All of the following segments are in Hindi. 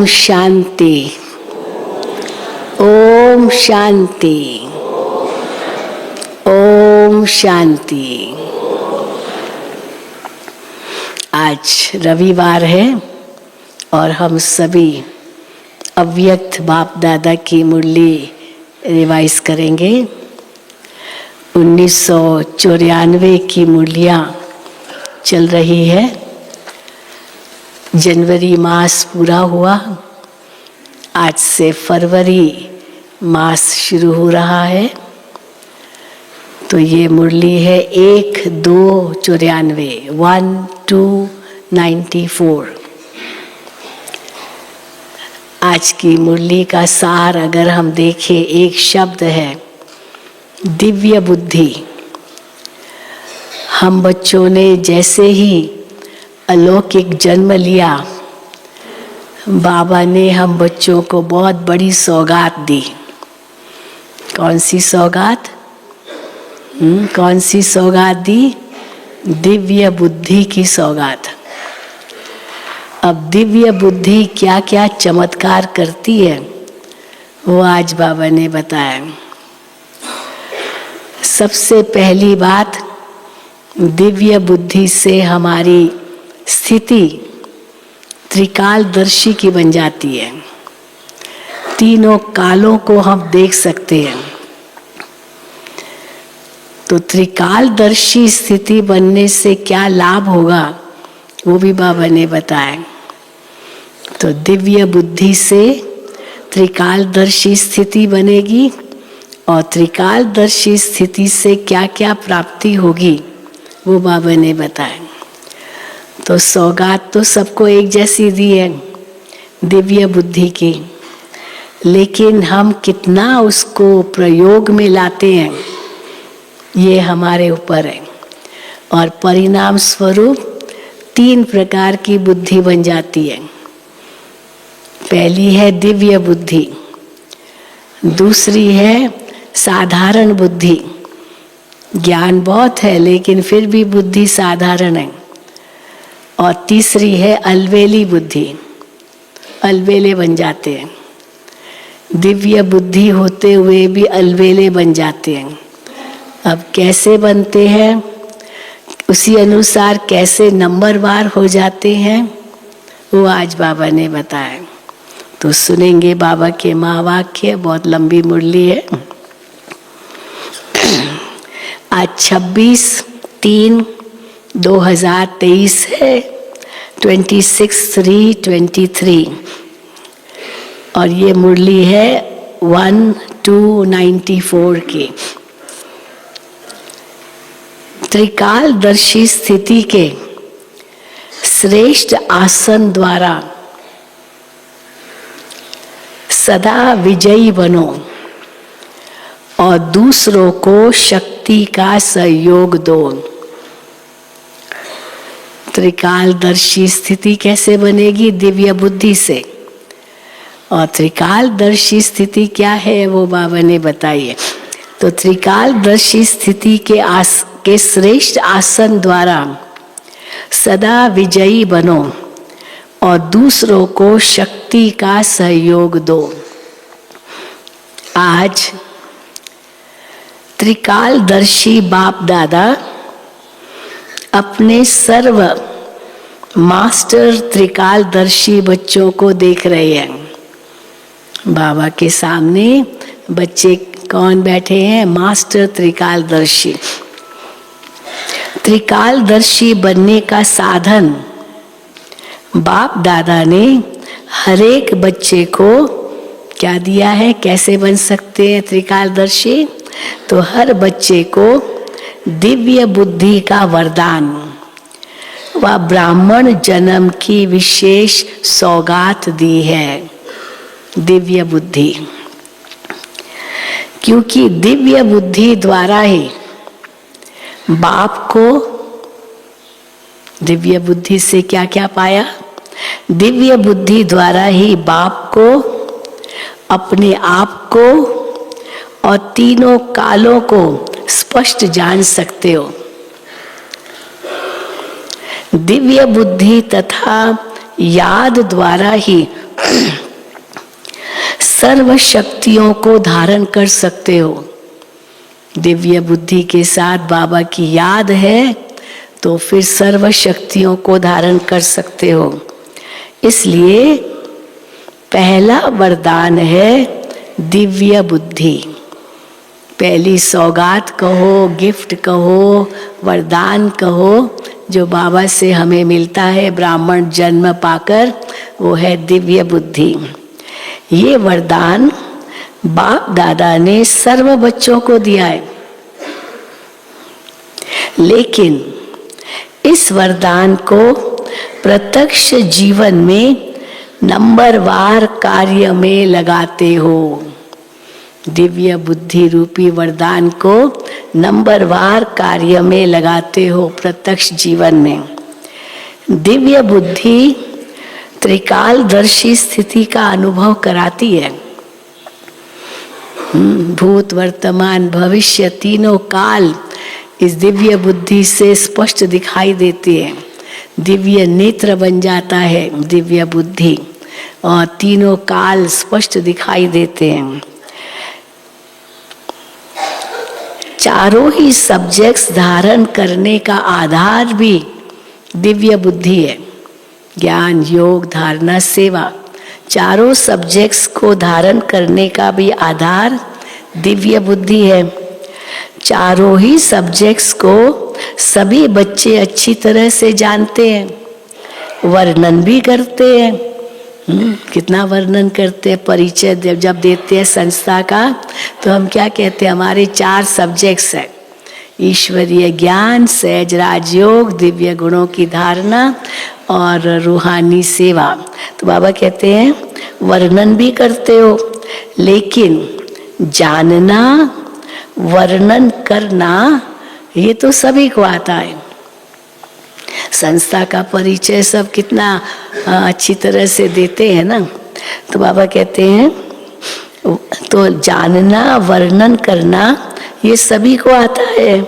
शांति, ओम शांति, ओम शांति। आज रविवार है और हम सभी अव्यक्त बाप दादा की मुरली रिवाइज करेंगे। 1994 की मुरलियाँ चल रही है। जनवरी मास पूरा हुआ, आज से फरवरी मास शुरू हो रहा है। तो ये मुरली है 1294। आज की मुरली का सार अगर हम देखें, एक शब्द है दिव्य बुद्धि। हम बच्चों ने जैसे ही अलौकिक जन्म लिया, बाबा ने हम बच्चों को बहुत बड़ी सौगात दी। कौन सी सौगात? कौन सी सौगात दी? दिव्य बुद्धि की सौगात। अब दिव्य बुद्धि क्या क्या चमत्कार करती है वो आज बाबा ने बताया। सबसे पहली बात, दिव्य बुद्धि से हमारी स्थिति त्रिकालदर्शी की बन जाती है। तीनों कालों को हम देख सकते हैं। तो त्रिकालदर्शी स्थिति बनने से क्या लाभ होगा वो भी बाबा ने बताया। तो दिव्य बुद्धि से त्रिकालदर्शी स्थिति बनेगी और त्रिकालदर्शी स्थिति से क्या क्या प्राप्ति होगी वो बाबा ने बताया। तो सौगात तो सबको एक जैसी दी है दिव्य बुद्धि की, लेकिन हम कितना उसको प्रयोग में लाते हैं ये हमारे ऊपर है। और परिणाम स्वरूप 3 प्रकार की बुद्धि बन जाती है। पहली है दिव्य बुद्धि, दूसरी है साधारण बुद्धि, ज्ञान बहुत है लेकिन फिर भी बुद्धि साधारण है, और तीसरी है अलवेली बुद्धि, अलवेले बन जाते हैं। दिव्य बुद्धि होते हुए भी अलवेले बन जाते हैं। अब कैसे बनते हैं, उसी अनुसार कैसे नंबरवार हो जाते हैं वो आज बाबा ने बताया। तो सुनेंगे बाबा के महावाक्य। बहुत लंबी मुरली है। आज 26/3/2023 है, 26/3/23, और ये मुरली है 1294 की। त्रिकालदर्शी स्थिति के श्रेष्ठ आसन द्वारा सदा विजयी बनो और दूसरों को शक्ति का सहयोग दो। त्रिकालदर्शी स्थिति कैसे बनेगी? दिव्य बुद्धि से। और त्रिकालदर्शी स्थिति क्या है वो बाबा ने बताई है। तो त्रिकालदर्शी स्थिति के श्रेष्ठ आसन द्वारा सदा विजयी बनो और दूसरों को शक्ति का सहयोग दो। आज त्रिकालदर्शी बाप दादा अपने सर्व मास्टर त्रिकालदर्शी बच्चों को देख रहे हैं। बाबा के सामने बच्चे कौन बैठे हैं? मास्टर त्रिकालदर्शी। त्रिकालदर्शी बनने का साधन बाप दादा ने हर एक बच्चे को क्या दिया है? कैसे बन सकते हैं त्रिकालदर्शी? तो हर बच्चे को दिव्य बुद्धि का वरदान व ब्राह्मण जन्म की विशेष सौगात दी है, दिव्य बुद्धि। क्योंकि दिव्य बुद्धि द्वारा ही बाप को, दिव्य बुद्धि से क्या क्या पाया? दिव्य बुद्धि द्वारा ही बाप को, अपने आप को और तीनों कालों को स्पष्ट जान सकते हो। दिव्य बुद्धि तथा याद द्वारा ही सर्व शक्तियों को धारण कर सकते हो। दिव्य बुद्धि के साथ बाबा की याद है तो फिर सर्व शक्तियों को धारण कर सकते हो। इसलिए पहला वरदान है दिव्य बुद्धि। पहली सौगात कहो, गिफ्ट कहो, वरदान कहो जो बाबा से हमें मिलता है ब्राह्मण जन्म पाकर, वो है दिव्य बुद्धि। ये वरदान बाप दादा ने सर्व बच्चों को दिया है, लेकिन इस वरदान को प्रत्यक्ष जीवन में नंबरवार कार्य में लगाते हो। दिव्य बुद्धि रूपी वरदान को नंबरवार कार्य में लगाते हो प्रत्यक्ष जीवन में। दिव्य बुद्धि त्रिकालदर्शी स्थिति का अनुभव कराती है। भूत वर्तमान भविष्य तीनों काल इस दिव्य बुद्धि से स्पष्ट दिखाई देती है। दिव्य नेत्र बन जाता है दिव्य बुद्धि और तीनों काल स्पष्ट दिखाई देते हैं। चारों ही सब्जेक्ट्स धारण करने का आधार भी दिव्य बुद्धि है। ज्ञान, योग, धारणा, सेवा, चारों सब्जेक्ट्स को धारण करने का भी आधार दिव्य बुद्धि है। चारों ही सब्जेक्ट्स को सभी बच्चे अच्छी तरह से जानते हैं, वर्णन भी करते हैं। कितना वर्णन करते हैं, परिचय जब देते हैं संस्था का तो हम क्या कहते हैं, हमारे 4 सब्जेक्ट्स हैं, ईश्वरीय ज्ञान, सहज राजयोग, दिव्य गुणों की धारणा और रूहानी सेवा। तो बाबा कहते हैं वर्णन भी करते हो, लेकिन जानना, वर्णन करना ये तो सभी को आता है। संस्था का परिचय सब कितना अच्छी तरह से देते हैं ना। तो बाबा कहते हैं तो जानना, वर्णन करना ये सभी को आता है,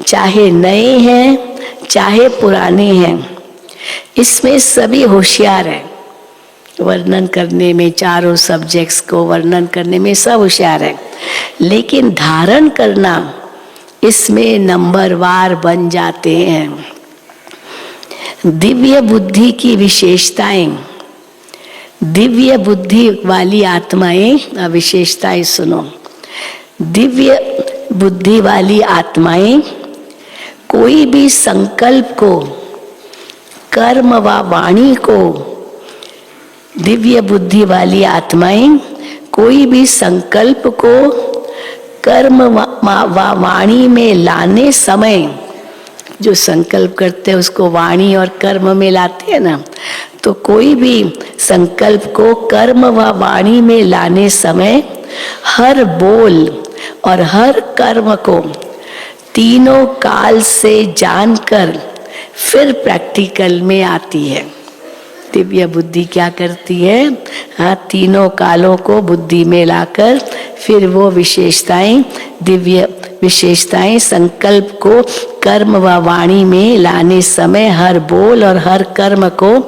चाहे नए हैं चाहे पुराने हैं, इसमें सभी होशियार हैं। वर्णन करने में, चारों सब्जेक्ट्स को वर्णन करने में सब होशियार है, लेकिन धारण करना इसमें नंबरवार बन जाते हैं। दिव्य बुद्धि की विशेषताएं, दिव्य बुद्धि वाली आत्माएं, विशेषताएं सुनो। दिव्य बुद्धि वाली आत्माएं कोई भी संकल्प को, कर्म व वाणी को, दिव्य बुद्धि वाली आत्माएं कोई भी संकल्प को कर्म व वाणी में लाने समय, जो संकल्प करते हैं उसको वाणी और कर्म में लाते हैं ना, तो कोई भी संकल्प को कर्म व वाणी में लाने समय हर बोल और हर कर्म को तीनों काल से जानकर फिर प्रैक्टिकल में आती है। दिव्य बुद्धि क्या करती है, हाँ, तीनों कालों को बुद्धि में लाकर फिर वो विशेषताएं, दिव्य विशेषताएं संकल्प को कर्म व वाणी में लाने समय हर बोल और हर कर्म को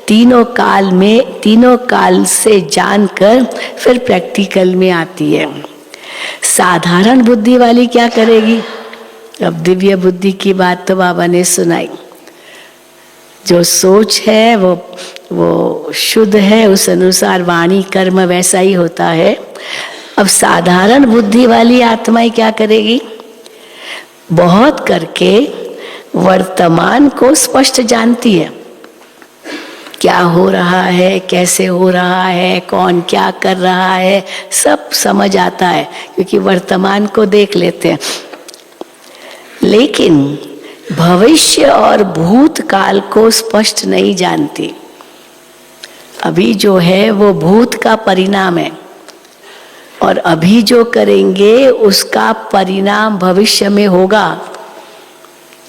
तीनों काल में, तीनों काल से जानकर फिर प्रैक्टिकल में आती है। साधारण बुद्धि वाली क्या करेगी? अब दिव्य बुद्धि की बात तो बाबा ने सुनाई। जो सोच है वो शुद्ध है, उस अनुसार वाणी कर्म वैसा ही होता है। अब साधारण बुद्धि वाली आत्माएं क्या करेगी? बहुत करके वर्तमान को स्पष्ट जानती है, क्या हो रहा है, कैसे हो रहा है, कौन क्या कर रहा है, सब समझ आता है क्योंकि वर्तमान को देख लेते हैं। लेकिन भविष्य और भूतकाल को स्पष्ट नहीं जानती। अभी जो है वो भूत का परिणाम है और अभी जो करेंगे उसका परिणाम भविष्य में होगा,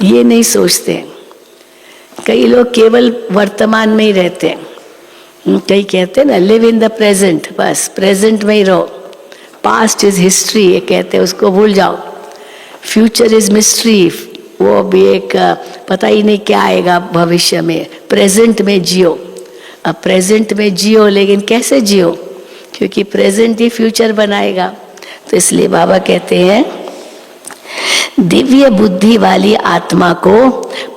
ये नहीं सोचते। कई लोग केवल वर्तमान में ही रहते हैं। कई कहते हैं ना, लिव इन द प्रेजेंट, बस प्रेजेंट में ही रहो। पास्ट इज हिस्ट्री, ये कहते हैं, उसको भूल जाओ। फ्यूचर इज मिस्ट्री, वो भी एक पता ही नहीं क्या आएगा भविष्य में। प्रेजेंट में जियो। अब प्रेजेंट में जियो, लेकिन कैसे जियो? क्योंकि प्रेजेंट ही फ्यूचर बनाएगा। तो इसलिए बाबा कहते हैं दिव्य बुद्धि वाली आत्मा को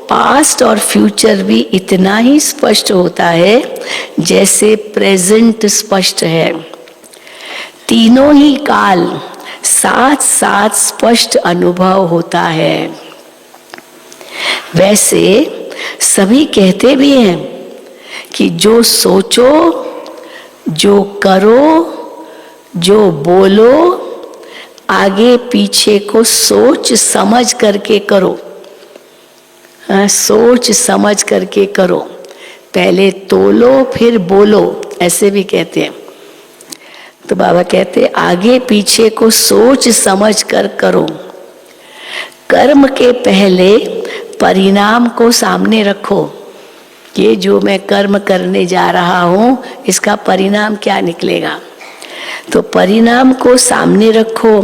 पास्ट और फ्यूचर भी इतना ही स्पष्ट होता है जैसे प्रेजेंट स्पष्ट है। तीनों ही काल साथ साथ स्पष्ट अनुभव होता है। वैसे सभी कहते भी हैं कि जो सोचो, जो करो, जो बोलो, आगे पीछे को सोच समझ करके करो। सोच समझ करके करो, पहले तोलो फिर बोलो, ऐसे भी कहते हैं। तो बाबा कहते हैं आगे पीछे को सोच समझ कर करो। कर्म के पहले परिणाम को सामने रखो। ये जो मैं कर्म करने जा रहा हूं, इसका परिणाम क्या निकलेगा, तो परिणाम को सामने रखो।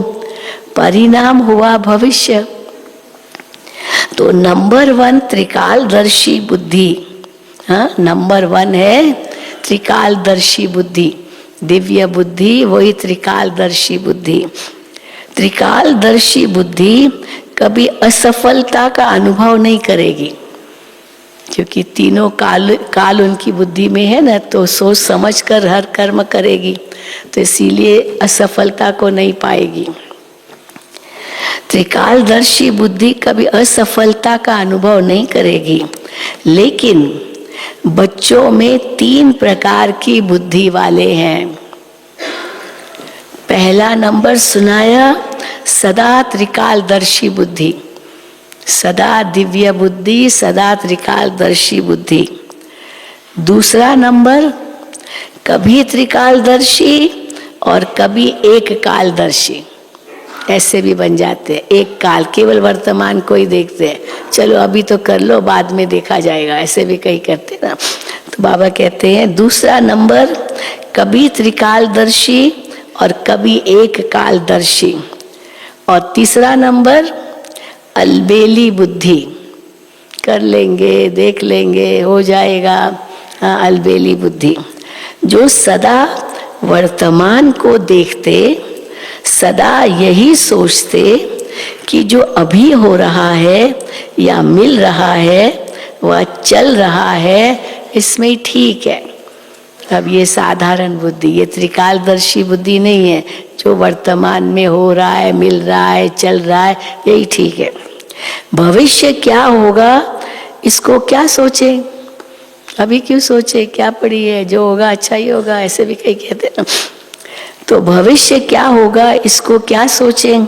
परिणाम हुआ भविष्य। तो नंबर 1 त्रिकालदर्शी बुद्धि। नंबर 1 है त्रिकालदर्शी बुद्धि। दिव्य बुद्धि वही त्रिकालदर्शी बुद्धि। त्रिकालदर्शी बुद्धि कभी असफलता का अनुभव नहीं करेगी, क्योंकि तीनों काल उनकी बुद्धि में है ना, तो सोच समझ कर हर कर्म करेगी, तो इसीलिए असफलता को नहीं पाएगी। त्रिकालदर्शी बुद्धि कभी असफलता का अनुभव नहीं करेगी। लेकिन बच्चों में 3 प्रकार की बुद्धि वाले हैं। पहला नंबर सुनाया सदा त्रिकालदर्शी बुद्धि, सदा दिव्य बुद्धि, सदा त्रिकालदर्शी बुद्धि। दूसरा नंबर कभी त्रिकालदर्शी और कभी एक कालदर्शी, ऐसे भी बन जाते हैं। एक काल केवल वर्तमान को ही देखते हैं, चलो अभी तो कर लो बाद में देखा जाएगा, ऐसे भी कई करते ना। तो बाबा कहते हैं दूसरा नंबर कभी त्रिकालदर्शी और कभी एक कालदर्शी। और तीसरा नंबर अलबेली बुद्धि, कर लेंगे देख लेंगे हो जाएगा, अलबेली बुद्धि। जो सदा वर्तमान को देखते, सदा यही सोचते कि जो अभी हो रहा है या मिल रहा है वह चल रहा है, इसमें ही ठीक है। अब ये साधारण बुद्धि, ये त्रिकालदर्शी बुद्धि नहीं है। जो वर्तमान में हो रहा है, मिल रहा है, चल रहा है, यही ठीक है। भविष्य क्या होगा इसको क्या सोचे, अभी क्यों सोचे, क्या पड़ी है, जो होगा अच्छा ही होगा, ऐसे भी कई कहते हैं। तो भविष्य क्या होगा इसको क्या सोचें।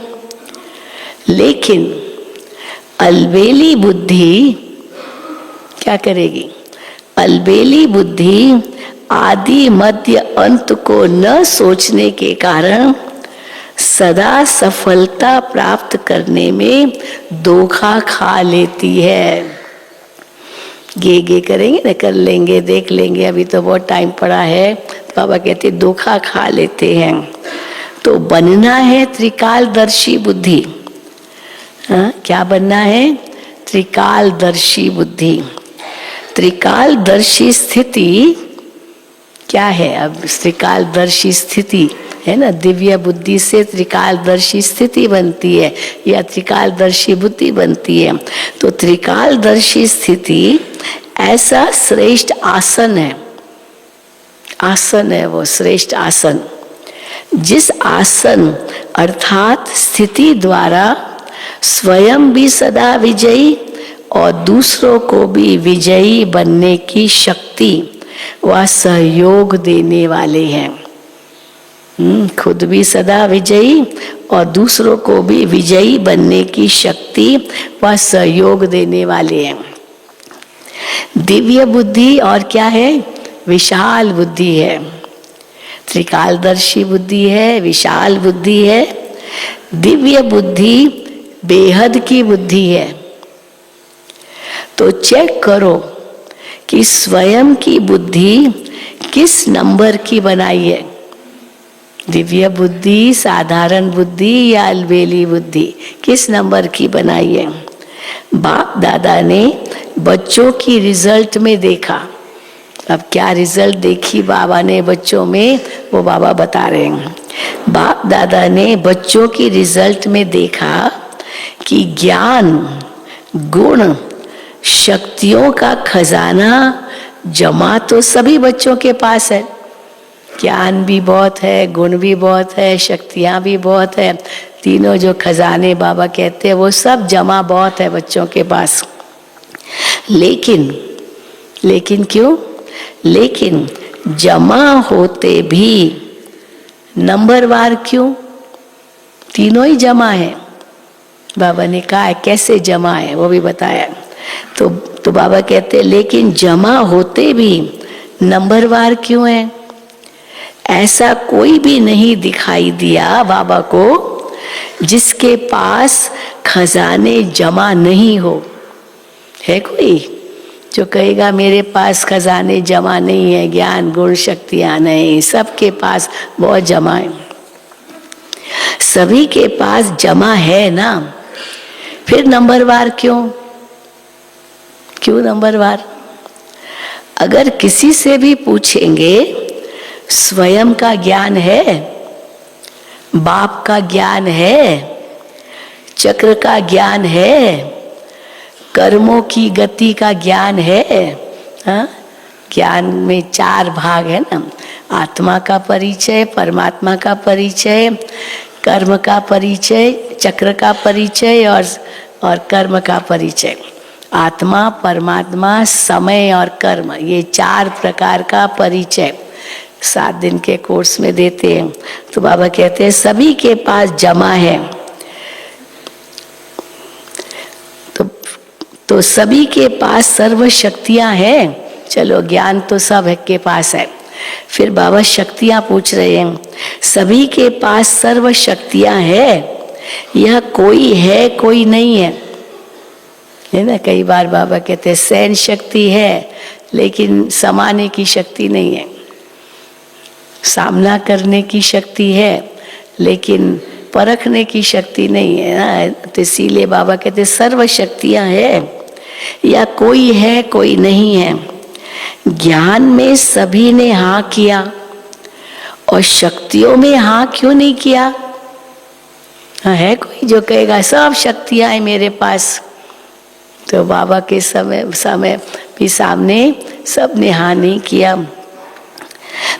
लेकिन अलबेली बुद्धि क्या करेगी, अलबेली बुद्धि आदि मध्य अंत को न सोचने के कारण सदा सफलता प्राप्त करने में धोखा खा लेती है। गे करेंगे ना, कर लेंगे देख लेंगे, अभी तो बहुत टाइम पड़ा है, बाबा कहते धोखा खा लेते हैं। तो बनना है त्रिकालदर्शी बुद्धि। क्या बनना है, त्रिकालदर्शी बुद्धि। त्रिकालदर्शी स्थिति क्या है, अब त्रिकालदर्शी स्थिति है ना, दिव्य बुद्धि से त्रिकालदर्शी स्थिति बनती है या त्रिकालदर्शी बुद्धि बनती है। तो त्रिकालदर्शी स्थिति ऐसा श्रेष्ठ आसन है, आसन है वो श्रेष्ठ आसन, जिस आसन अर्थात स्थिति द्वारा स्वयं भी सदा विजयी और दूसरों को भी विजयी बनने की शक्ति व सहयोग देने वाले हैं। खुद भी सदा विजयी और दूसरों को भी विजयी बनने की शक्ति व सहयोग देने वाले हैं। दिव्य बुद्धि और क्या है, विशाल बुद्धि है। त्रिकालदर्शी बुद्धि है, विशाल बुद्धि है। दिव्य बुद्धि बेहद की बुद्धि है। तो चेक करो कि स्वयं की बुद्धि किस नंबर की बनाई है, दिव्य बुद्धि, साधारण बुद्धि या अलबेली बुद्धि, किस नंबर की बनाई है। बाप दादा ने बच्चों की रिजल्ट में देखा, अब क्या रिजल्ट देखी बाबा ने बच्चों में, वो बाबा बता रहे हैं। बाप दादा ने बच्चों की रिजल्ट में देखा कि ज्ञान, गुण, शक्तियों का खजाना जमा तो सभी बच्चों के पास है। ज्ञान भी बहुत है, गुण भी बहुत है, शक्तियां भी बहुत है। तीनों जो खजाने बाबा कहते हैं वो सब जमा बहुत है बच्चों के पास। लेकिन क्यों? लेकिन जमा होते भी नंबरवार क्यों? तीनों ही जमा है। बाबा ने कहा है कैसे जमा है वो भी बताया। तो बाबा कहते हैं लेकिन जमा होते भी नंबरवार क्यों है? ऐसा कोई भी नहीं दिखाई दिया बाबा को जिसके पास खजाने जमा नहीं हो। है कोई जो कहेगा मेरे पास खजाने जमा नहीं है, ज्ञान गुण शक्तियां नहीं? सबके पास बहुत जमा है, सभी के पास जमा है ना। फिर नंबरवार क्यों? क्यों नंबरवार? अगर किसी से भी पूछेंगे स्वयं का ज्ञान है, बाप का ज्ञान है, चक्र का ज्ञान है, कर्मों की गति का ज्ञान है। हाँ, ज्ञान में 4 भाग है ना, आत्मा का परिचय, परमात्मा का परिचय, कर्म का परिचय, चक्र का परिचय और कर्म का परिचय। आत्मा, परमात्मा, समय और कर्म, ये 4 प्रकार का परिचय 7 दिन के कोर्स में देते हैं। तो बाबा कहते हैं सभी के पास जमा है। तो सभी के पास सर्व शक्तियां हैं। चलो ज्ञान तो सब के पास है। फिर बाबा शक्तियां पूछ रहे हैं, सभी के पास सर्व शक्तियां है, यह कोई है कोई नहीं है ना। कई बार बाबा कहते हैं सहन शक्ति है लेकिन समाने की शक्ति नहीं है, सामना करने की शक्ति है लेकिन परखने की शक्ति नहीं है ना। तो इसीलिए बाबा कहते सर्व शक्तियां है, या कोई है कोई नहीं है। ज्ञान में सभी ने हाँ किया और शक्तियों में हाँ क्यों नहीं किया? हाँ, है कोई जो कहेगा सब शक्तियां हैं मेरे पास? तो बाबा के समय भी सामने सब ने हाँ नहीं किया।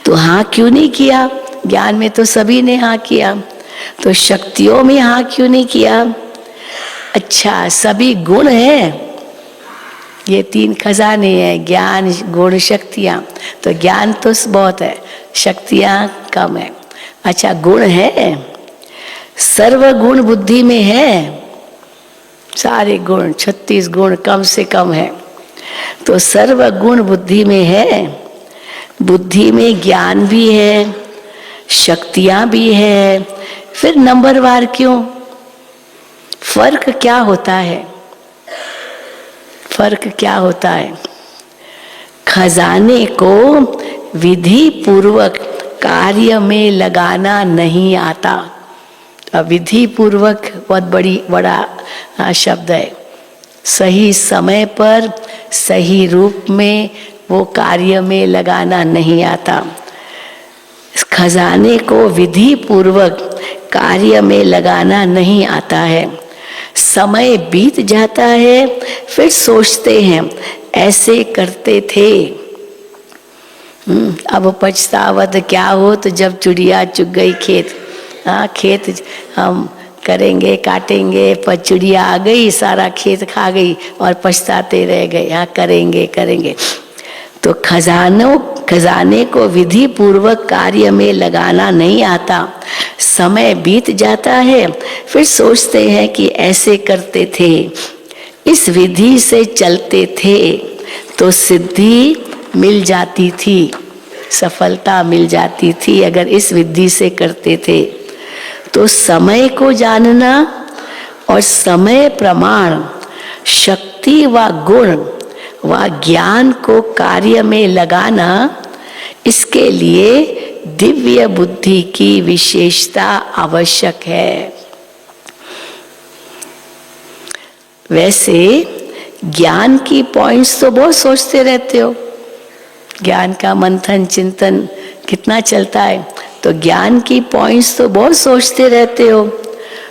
तो हाँ क्यों नहीं किया? ज्ञान में तो सभी ने हाँ किया, तो शक्तियों में हाँ क्यों नहीं किया? अच्छा, सभी गुण हैं, ये 3 खजाने हैं, ज्ञान गुण शक्तियाँ। तो ज्ञान तो बहुत है, शक्तियाँ कम है। अच्छा, गुण है, सर्व गुण बुद्धि में है, सारे गुण 36 गुण कम से कम है। तो सर्व गुण बुद्धि में है, बुद्धि में ज्ञान भी है, शक्तियाँ भी है। फिर नंबरवार क्यों? फर्क क्या होता है? फर्क क्या होता है? खजाने को विधि पूर्वक कार्य में लगाना नहीं आता। अब विधि पूर्वक बहुत बड़ा शब्द है। सही समय पर सही रूप में वो कार्य में लगाना नहीं आता। खजाने को विधि पूर्वक कार्य में लगाना नहीं आता है। समय बीत जाता है, फिर सोचते हैं ऐसे करते थे। अब पछतावत क्या हो? तो जब चिड़िया चुग गई खेत, खेत हम करेंगे काटेंगे, पर चिड़िया आ गई सारा खेत खा गई और पछताते रह गए। करेंगे। तो खजाने को विधि पूर्वक कार्य में लगाना नहीं आता। समय बीत जाता है, फिर सोचते हैं कि ऐसे करते थे, इस विधि से चलते थे तो सिद्धि मिल जाती थी, सफलता मिल जाती थी अगर इस विधि से करते थे। तो समय को जानना और समय प्रमाण, शक्ति व गुण व ज्ञान को कार्य में लगाना, इसके लिए दिव्य बुद्धि की विशेषता आवश्यक है। वैसे ज्ञान की पॉइंट्स तो बहुत सोचते रहते हो, ज्ञान का मंथन चिंतन कितना चलता है। तो ज्ञान की पॉइंट्स तो बहुत सोचते रहते हो,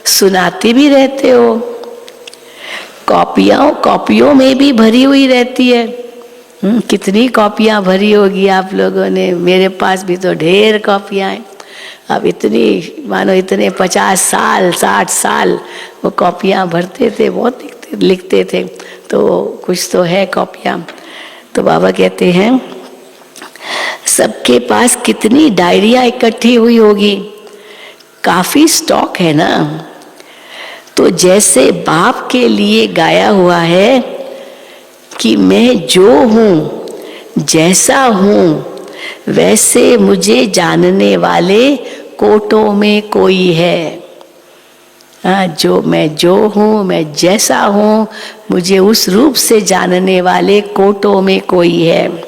सुनाते भी रहते हो, कॉपियों में भी भरी हुई रहती है। कितनी कॉपियाँ भरी होगी आप लोगों ने, मेरे पास भी तो ढेर कॉपियाँ हैं। अब इतनी मानो इतने 50 साल 60 साल वो कॉपियाँ भरते थे, बहुत लिखते थे, तो कुछ तो है कॉपियाँ। तो बाबा कहते हैं सबके पास कितनी डायरियाँ इकट्ठी हुई होगी, काफी स्टॉक है ना। तो जैसे बाप के लिए गाया हुआ है कि मैं जो हूँ जैसा हूँ वैसे मुझे जानने वाले कोटों में कोई है। मैं जो हूँ, मैं जैसा हूँ, मुझे उस रूप से जानने वाले कोटों में कोई है।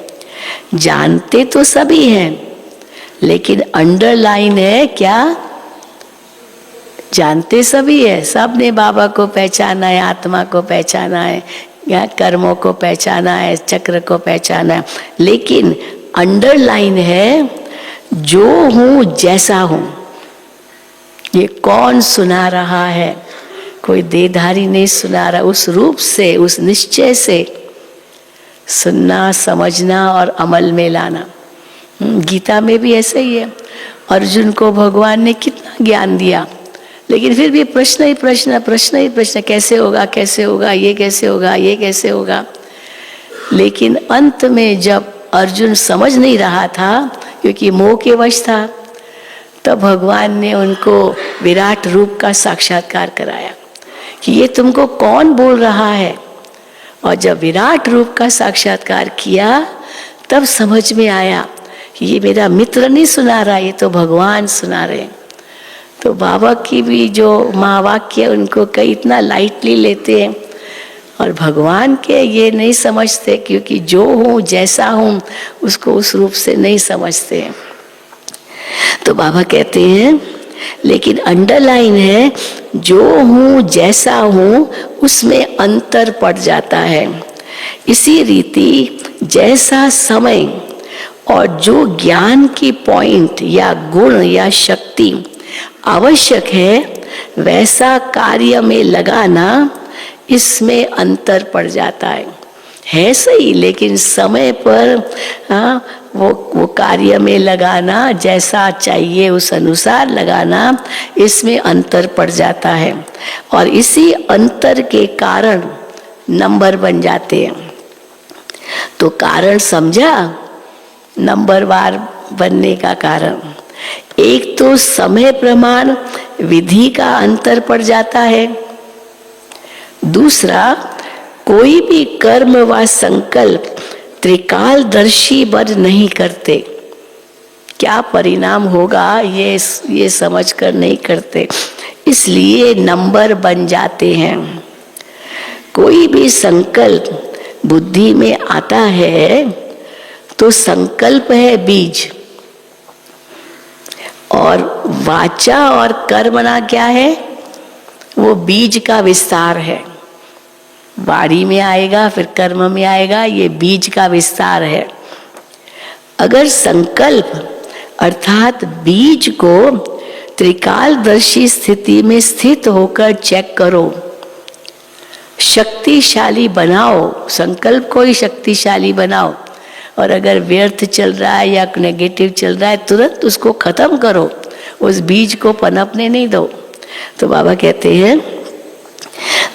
जानते तो सभी हैं, लेकिन अंडरलाइन है क्या? जानते सभी है, सब ने बाबा को पहचाना है, आत्मा को पहचाना है, या कर्मों को पहचाना है, चक्र को पहचाना है, लेकिन अंडरलाइन है जो हूँ जैसा हूँ। ये कौन सुना रहा है? कोई देहधारी नहीं सुना रहा। उस रूप से, उस निश्चय से सुनना, समझना और अमल में लाना। गीता में भी ऐसा ही है। अर्जुन को भगवान ने कितना ज्ञान दिया, लेकिन फिर भी प्रश्न ही प्रश्न, कैसे होगा, कैसे होगा, ये कैसे होगा, ये कैसे होगा। लेकिन अंत में जब अर्जुन समझ नहीं रहा था, क्योंकि मोह के वश था, तब भगवान ने उनको विराट रूप का साक्षात्कार कराया कि ये तुमको कौन बोल रहा है। और जब विराट रूप का साक्षात्कार किया तब समझ में आया कि ये मेरा मित्र नहीं सुना रहा, ये तो भगवान सुना रहे। तो बाबा की भी जो महावाक्य उनको कई इतना लाइटली लेते हैं, और भगवान के ये नहीं समझते, क्योंकि जो हूँ जैसा हूँ उसको उस रूप से नहीं समझते हैं। तो बाबा कहते हैं लेकिन अंडरलाइन है जो हूँ जैसा हूँ उसमें अंतर पड़ जाता है। इसी रीति जैसा समय और जो ज्ञान की पॉइंट या गुण या शक्ति आवश्यक है वैसा कार्य में लगाना, इसमें अंतर पड़ जाता है सही, लेकिन समय पर वो कार्य में लगाना, जैसा चाहिए उस अनुसार लगाना, इसमें अंतर पड़ जाता है। और इसी अंतर के कारण नंबर बन जाते हैं। तो कारण समझा नंबरवार बनने का कारण? एक तो समय प्रमाण विधि का अंतर पड़ जाता है, दूसरा कोई भी कर्म व संकल्प त्रिकालदर्शी बन नहीं करते। क्या परिणाम होगा ये समझकर नहीं करते, इसलिए नंबर बन जाते हैं। कोई भी संकल्प बुद्धि में आता है तो संकल्प है बीज, और वाचा और कर्मणा क्या है? वो बीज का विस्तार है। वाणी में आएगा फिर कर्म में आएगा, ये बीज का विस्तार है। अगर संकल्प अर्थात बीज को त्रिकालदर्शी स्थिति में स्थित होकर चेक करो, शक्तिशाली बनाओ, संकल्प को ही शक्तिशाली बनाओ। और अगर व्यर्थ चल रहा है या नेगेटिव चल रहा है, तुरंत उसको खत्म करो, उस बीज को पनपने नहीं दो। तो बाबा कहते हैं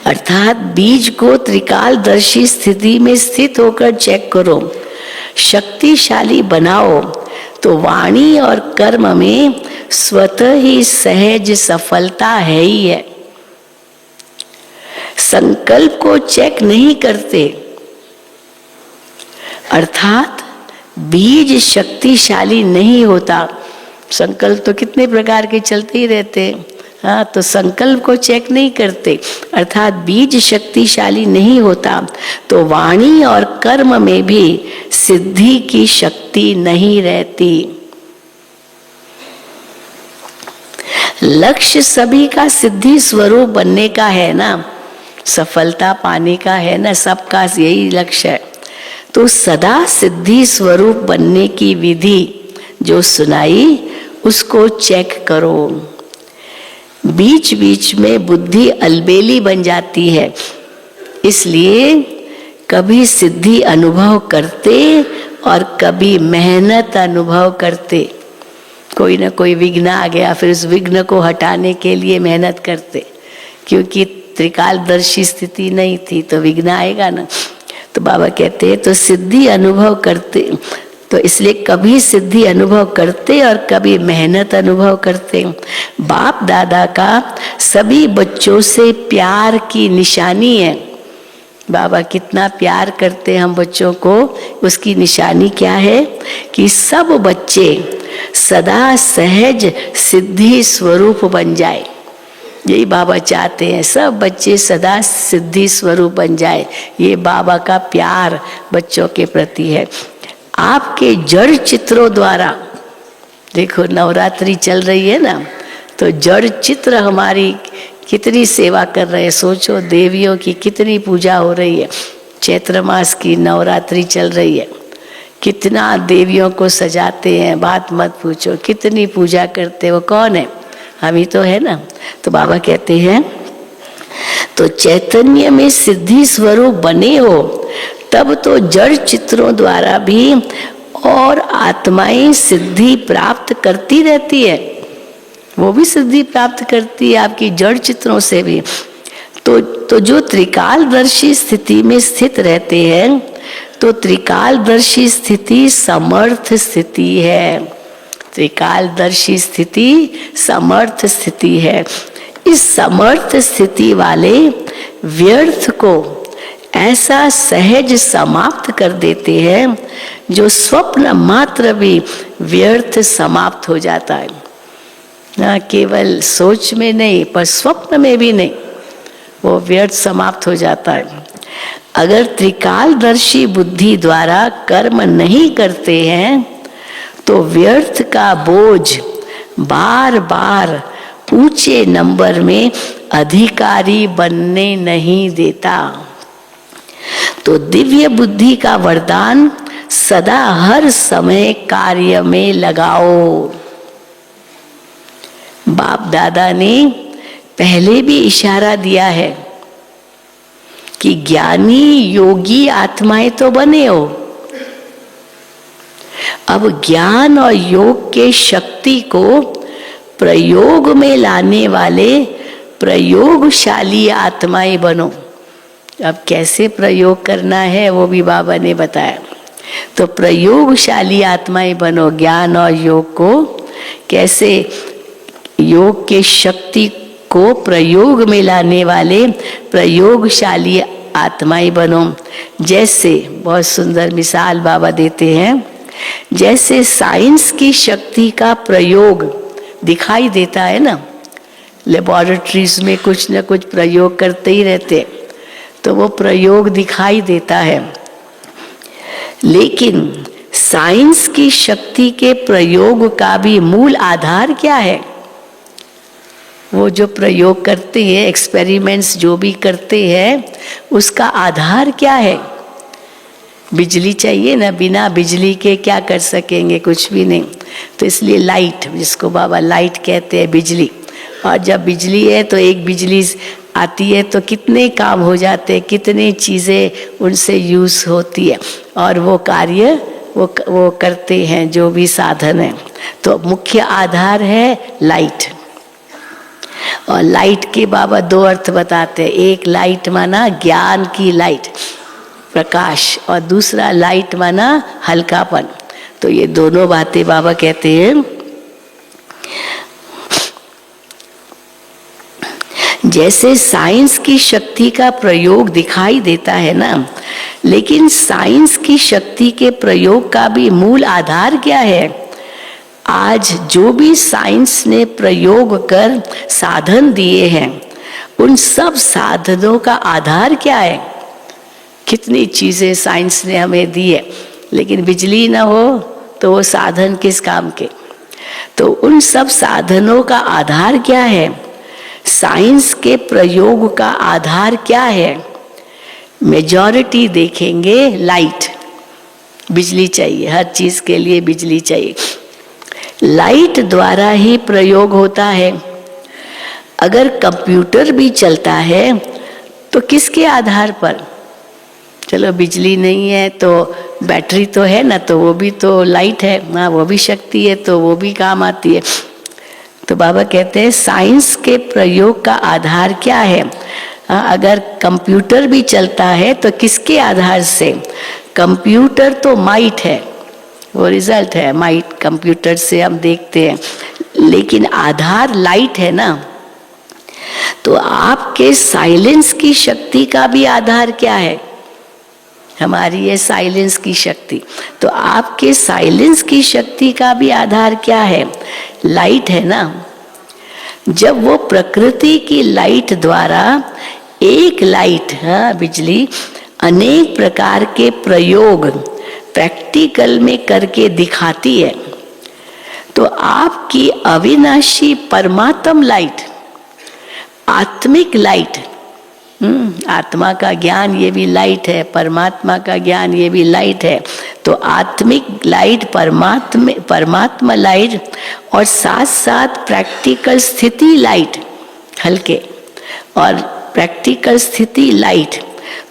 अर्थात बीज को त्रिकालदर्शी स्थिति में स्थित होकर चेक करो, शक्तिशाली बनाओ, तो वाणी और कर्म में स्वतः ही सहज सफलता है ही है। संकल्प को चेक नहीं करते, अर्थात बीज शक्तिशाली नहीं होता। संकल्प तो कितने प्रकार के चलते ही रहते हैं, तो संकल्प को चेक नहीं करते, अर्थात बीज शक्तिशाली नहीं होता, तो वाणी और कर्म में भी सिद्धि की शक्ति नहीं रहती। लक्ष्य सभी का सिद्धि स्वरूप बनने का है ना, सफलता पाने का है ना, सबका यही लक्ष्य है। तो सदा सिद्धि स्वरूप बनने की विधि जो सुनाई उसको चेक करो। बीच बीच में बुद्धि अलबेली बन जाती है, इसलिए कभी सिद्धि अनुभव करते और कभी मेहनत अनुभव करते। कोई ना कोई विघ्न आ गया, फिर उस विघ्न को हटाने के लिए मेहनत करते, क्योंकि त्रिकालदर्शी स्थिति नहीं थी तो विघ्न आएगा ना। तो बाबा कहते हैं तो सिद्धि अनुभव करते, तो इसलिए कभी सिद्धि अनुभव करते और कभी मेहनत अनुभव करते। बाप दादा का सभी बच्चों से प्यार की निशानी है। बाबा कितना प्यार करते हैं हम बच्चों को, उसकी निशानी क्या है कि सब बच्चे सदा सहज सिद्धि स्वरूप बन जाए। यही बाबा चाहते हैं, सब बच्चे सदा सिद्धि स्वरूप बन जाए। ये बाबा का प्यार बच्चों के प्रति है। आपके जड़ चित्रों द्वारा, देखो नवरात्रि चल रही है ना, तो जड़ चित्र हमारी कितनी सेवा कर रहे हैं। सोचो देवियों की कितनी पूजा हो रही है। चैत्र मास की नवरात्रि चल रही है, कितना देवियों को सजाते हैं, बात मत पूछो, कितनी पूजा करते। वो कौन है? हम ही तो है ना। तो बाबा कहते हैं तो चैतन्य में सिद्धि स्वरूप बने हो तब तो जड़ चित्रों द्वारा भी और आत्माएं सिद्धि प्राप्त करती रहती है। वो भी सिद्धि प्राप्त करती है आपकी जड़ चित्रों से भी। तो जो त्रिकालदर्शी स्थिति में स्थित रहते हैं, तो त्रिकालदर्शी स्थिति समर्थ स्थिति है। त्रिकालदर्शी स्थिति समर्थ स्थिति है। इस समर्थ स्थिति वाले व्यर्थ को ऐसा सहज समाप्त कर देते हैं जो स्वप्न मात्र भी व्यर्थ समाप्त हो जाता है। ना केवल सोच में नहीं पर स्वप्न में भी नहीं, वो व्यर्थ समाप्त हो जाता है। अगर त्रिकालदर्शी बुद्धि द्वारा कर्म नहीं करते हैं तो व्यर्थ का बोझ बार बार ऊंचे नंबर में अधिकारी बनने नहीं देता। तो दिव्य बुद्धि का वरदान सदा हर समय कार्य में लगाओ। बाप दादा ने पहले भी इशारा दिया है कि ज्ञानी योगी आत्माएं तो बने हो। अब ज्ञान और योग के शक्ति को प्रयोग में लाने वाले प्रयोगशाली आत्माएं बनो। अब कैसे प्रयोग करना है वो भी बाबा ने बताया। तो प्रयोगशाली आत्माएं बनो। ज्ञान और योग को कैसे, योग के शक्ति को प्रयोग में लाने वाले प्रयोगशाली आत्माएं बनो। जैसे बहुत सुंदर मिसाल बाबा देते हैं, जैसे साइंस की शक्ति का प्रयोग दिखाई देता है ना, लेबोरेटरीज में कुछ न कुछ प्रयोग करते ही रहते, तो वो प्रयोग दिखाई देता है। लेकिन साइंस की शक्ति के प्रयोग का भी मूल आधार क्या है? वो जो प्रयोग करते हैं, एक्सपेरिमेंट्स जो भी करते हैं, उसका आधार क्या है? बिजली चाहिए ना, बिना बिजली के क्या कर सकेंगे? कुछ भी नहीं। तो इसलिए लाइट, जिसको बाबा लाइट कहते हैं, बिजली। और जब बिजली है तो एक बिजली आती है तो कितने काम हो जाते हैं, कितने चीज़ें उनसे यूज़ होती है और वो कार्य वो करते हैं जो भी साधन है। तो मुख्य आधार है लाइट। और लाइट के बाबा दो अर्थ बताते हैं। एक लाइट माना ज्ञान की लाइट, प्रकाश, और दूसरा लाइट माना हल्कापन। तो ये दोनों बातें बाबा कहते हैं। जैसे साइंस की शक्ति का प्रयोग दिखाई देता है ना, लेकिन साइंस की शक्ति के प्रयोग का भी मूल आधार क्या है? आज जो भी साइंस ने प्रयोग कर साधन दिए हैं, उन सब साधनों का आधार क्या है? कितनी चीजें साइंस ने हमें दी है, लेकिन बिजली ना हो तो वो साधन किस काम के? तो उन सब साधनों का आधार क्या है? साइंस के प्रयोग का आधार क्या है? मेजॉरिटी देखेंगे लाइट, बिजली चाहिए, हर चीज के लिए बिजली चाहिए। लाइट द्वारा ही प्रयोग होता है। अगर कंप्यूटर भी चलता है तो किसके आधार पर? चलो बिजली नहीं है तो बैटरी तो है ना, तो वो भी तो लाइट है ना, वो भी शक्ति है, तो वो भी काम आती है। तो बाबा कहते हैं साइंस के प्रयोग का आधार क्या है? अगर कंप्यूटर भी चलता है तो किसके आधार से? कंप्यूटर तो माइट है, वो रिजल्ट है माइट, कंप्यूटर से हम देखते हैं, लेकिन आधार लाइट है ना। तो आपके साइलेंस की शक्ति का भी आधार क्या है? हमारी ये साइलेंस की शक्ति। तो आपके साइलेंस की शक्ति का भी आधार क्या है? लाइट है ना। जब वो प्रकृति की लाइट द्वारा एक लाइट, बिजली, अनेक प्रकार के प्रयोग प्रैक्टिकल में करके दिखाती है, तो आपकी अविनाशी परमात्म लाइट, आत्मिक लाइट, आत्मा का ज्ञान ये भी लाइट है, परमात्मा का ज्ञान ये भी लाइट है। तो आत्मिक लाइट, परमात्मा लाइट, और साथ साथ प्रैक्टिकल स्थिति लाइट, हल्के और प्रैक्टिकल स्थिति लाइट,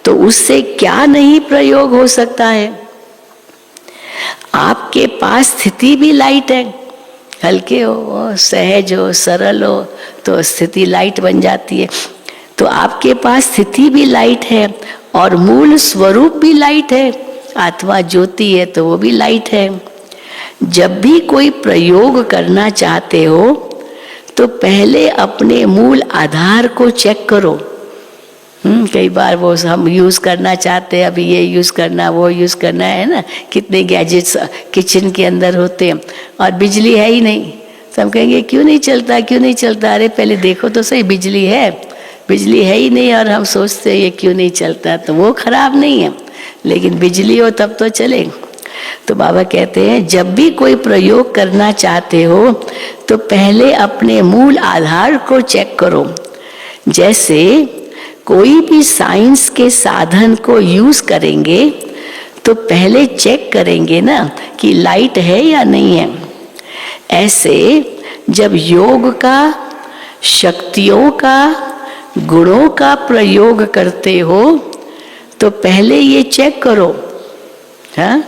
तो उससे क्या नहीं प्रयोग हो सकता है? आपके पास स्थिति भी लाइट है, हल्के हो, सहज हो, सरल हो, तो स्थिति लाइट बन जाती है। तो आपके पास स्थिति भी लाइट है और मूल स्वरूप भी लाइट है, आत्मा ज्योति है, तो वो भी लाइट है। जब भी कोई प्रयोग करना चाहते हो तो पहले अपने मूल आधार को चेक करो। कई बार वो हम यूज करना चाहते हैं, अभी ये यूज करना, वो यूज करना है ना, कितने गैजेट्स किचन के अंदर होते हैं और बिजली है ही नहीं। तो हम कहेंगे क्यों नहीं चलता, क्यों नहीं चलता? अरे पहले देखो तो सही, बिजली है, बिजली है ही नहीं, और हम सोचते हैं ये क्यों नहीं चलता। तो वो खराब नहीं है, लेकिन बिजली हो तब तो चले। तो बाबा कहते हैं जब भी कोई प्रयोग करना चाहते हो तो पहले अपने मूल आधार को चेक करो। जैसे कोई भी साइंस के साधन को यूज करेंगे तो पहले चेक करेंगे ना कि लाइट है या नहीं है। ऐसे जब योग का, शक्तियों का, गुणों का प्रयोग करते हो तो पहले ये चेक करो, हाँ,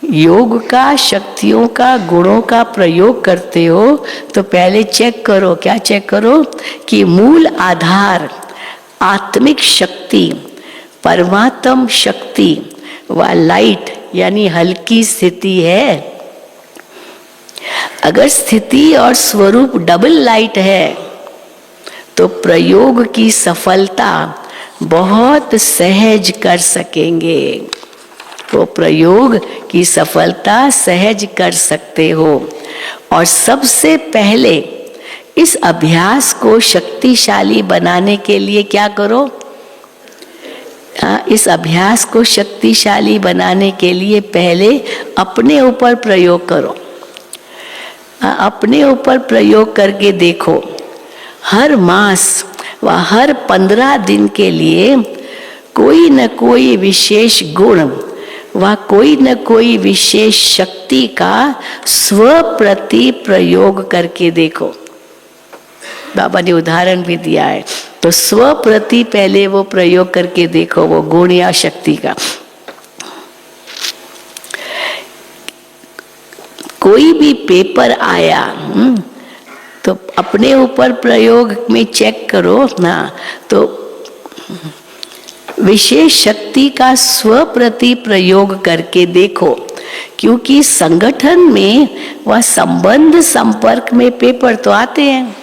योग का, शक्तियों का, गुणों का प्रयोग करते हो तो पहले चेक करो। क्या चेक करो? कि मूल आधार, आत्मिक शक्ति, परमात्म शक्ति व लाइट यानी हल्की स्थिति है। अगर स्थिति और स्वरूप डबल लाइट है तो प्रयोग की सफलता बहुत सहज कर सकेंगे। तो प्रयोग की सफलता सहज कर सकते हो। और सबसे पहले इस अभ्यास को शक्तिशाली बनाने के लिए क्या करो? इस अभ्यास को शक्तिशाली बनाने के लिए पहले अपने ऊपर प्रयोग करो। अपने ऊपर प्रयोग करके देखो। हर मास व हर 15 दिन के लिए कोई न कोई विशेष गुण व कोई न कोई विशेष शक्ति का स्व प्रति प्रयोग करके देखो। बाबा ने उदाहरण भी दिया है, तो स्व प्रति पहले वो प्रयोग करके देखो, वो गुण या शक्ति का। कोई भी पेपर आया तो अपने ऊपर प्रयोग में चेक करो ना, तो विशेष शक्ति का स्व प्रति प्रयोग करके देखो। क्योंकि संगठन में वह संबंध संपर्क में पेपर तो आते हैं।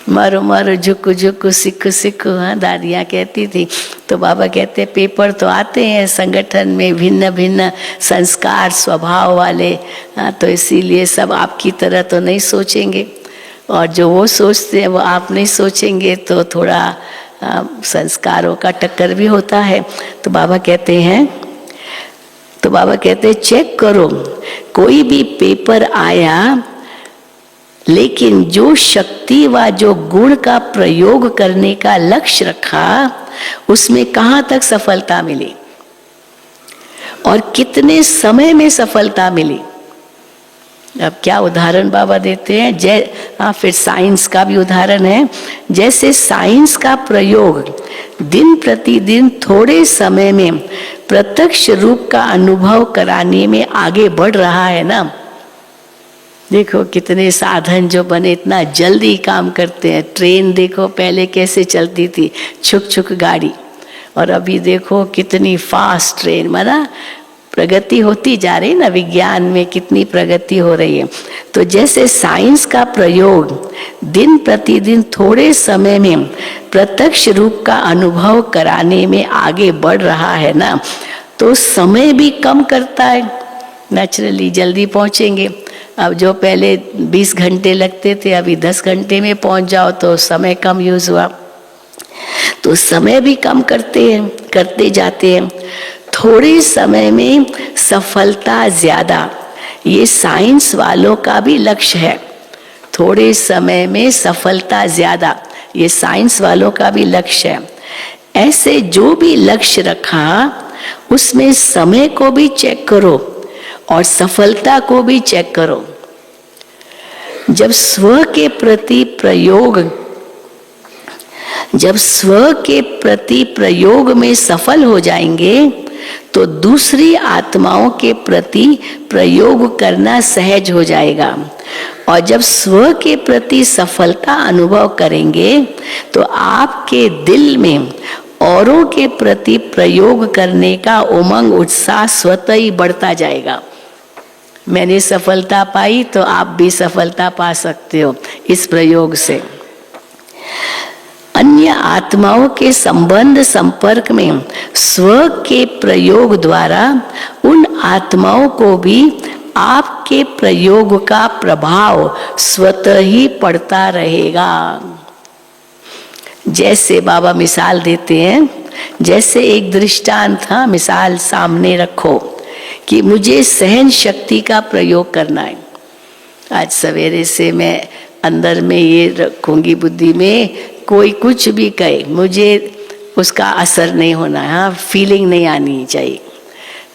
मारो मारो, झुको झुको, सिक्को सिक्को, हाँ दादियाँ कहती थी। तो बाबा कहते पेपर तो आते हैं संगठन में, भिन्न भिन्न संस्कार स्वभाव वाले। हाँ, तो इसीलिए सब आपकी तरह तो नहीं सोचेंगे, और जो वो सोचते हैं वो आप नहीं सोचेंगे, तो थोड़ा संस्कारों का टक्कर भी होता है। तो बाबा कहते हैं चेक करो, कोई भी पेपर आया लेकिन जो शक्ति व जो गुण का प्रयोग करने का लक्ष्य रखा उसमें कहाँ तक सफलता मिली। और कितने समय में सफलता मिली। अब क्या उदाहरण बाबा देते हैं, फिर साइंस का भी उदाहरण है। जैसे साइंस का प्रयोग दिन प्रतिदिन थोड़े समय में प्रत्यक्ष रूप का अनुभव कराने में आगे बढ़ रहा है ना। देखो कितने साधन जो बने, इतना जल्दी काम करते हैं। ट्रेन देखो पहले कैसे चलती थी, छुक छुक गाड़ी, और अभी देखो कितनी फास्ट ट्रेन, माना प्रगति होती जा रही ना, विज्ञान में कितनी प्रगति हो रही है। तो जैसे साइंस का प्रयोग दिन प्रतिदिन थोड़े समय में प्रत्यक्ष रूप का अनुभव कराने में आगे बढ़ रहा है ना, तो समय भी कम करता है। नेचुरली जल्दी पहुंचेंगे। अब जो पहले 20 घंटे लगते थे, अभी 10 घंटे में पहुंच जाओ, तो समय कम यूज हुआ। तो समय भी कम करते जाते हैं। थोड़े समय में सफलता ज्यादा, ये साइंस वालों का भी लक्ष्य है। थोड़े समय में सफलता ज्यादा, ये साइंस वालों का भी लक्ष्य है। ऐसे जो भी लक्ष्य रखा उसमें समय को भी चेक करो और सफलता को भी चेक करो। जब स्व के प्रति प्रयोग में सफल हो जाएंगे तो दूसरी आत्माओं के प्रति प्रयोग करना सहज हो जाएगा। और जब स्व के प्रति सफलता अनुभव करेंगे तो आपके दिल में औरों के प्रति प्रयोग करने का उमंग उत्साह स्वतः ही बढ़ता जाएगा। मैंने सफलता पाई तो आप भी सफलता पा सकते हो इस प्रयोग से। अन्य आत्माओं के संबंध संपर्क में स्व के प्रयोग द्वारा उन आत्माओं को भी आपके प्रयोग का प्रभाव स्वतः ही पड़ता रहेगा। जैसे बाबा मिसाल देते हैं, जैसे एक दृष्टांत था, मिसाल सामने रखो कि मुझे सहन शक्ति का प्रयोग करना है। आज सवेरे से मैं अंदर में ये रखूंगी बुद्धि में, कोई कुछ भी कहे मुझे उसका असर नहीं होना है। हाँ, फीलिंग नहीं आनी चाहिए,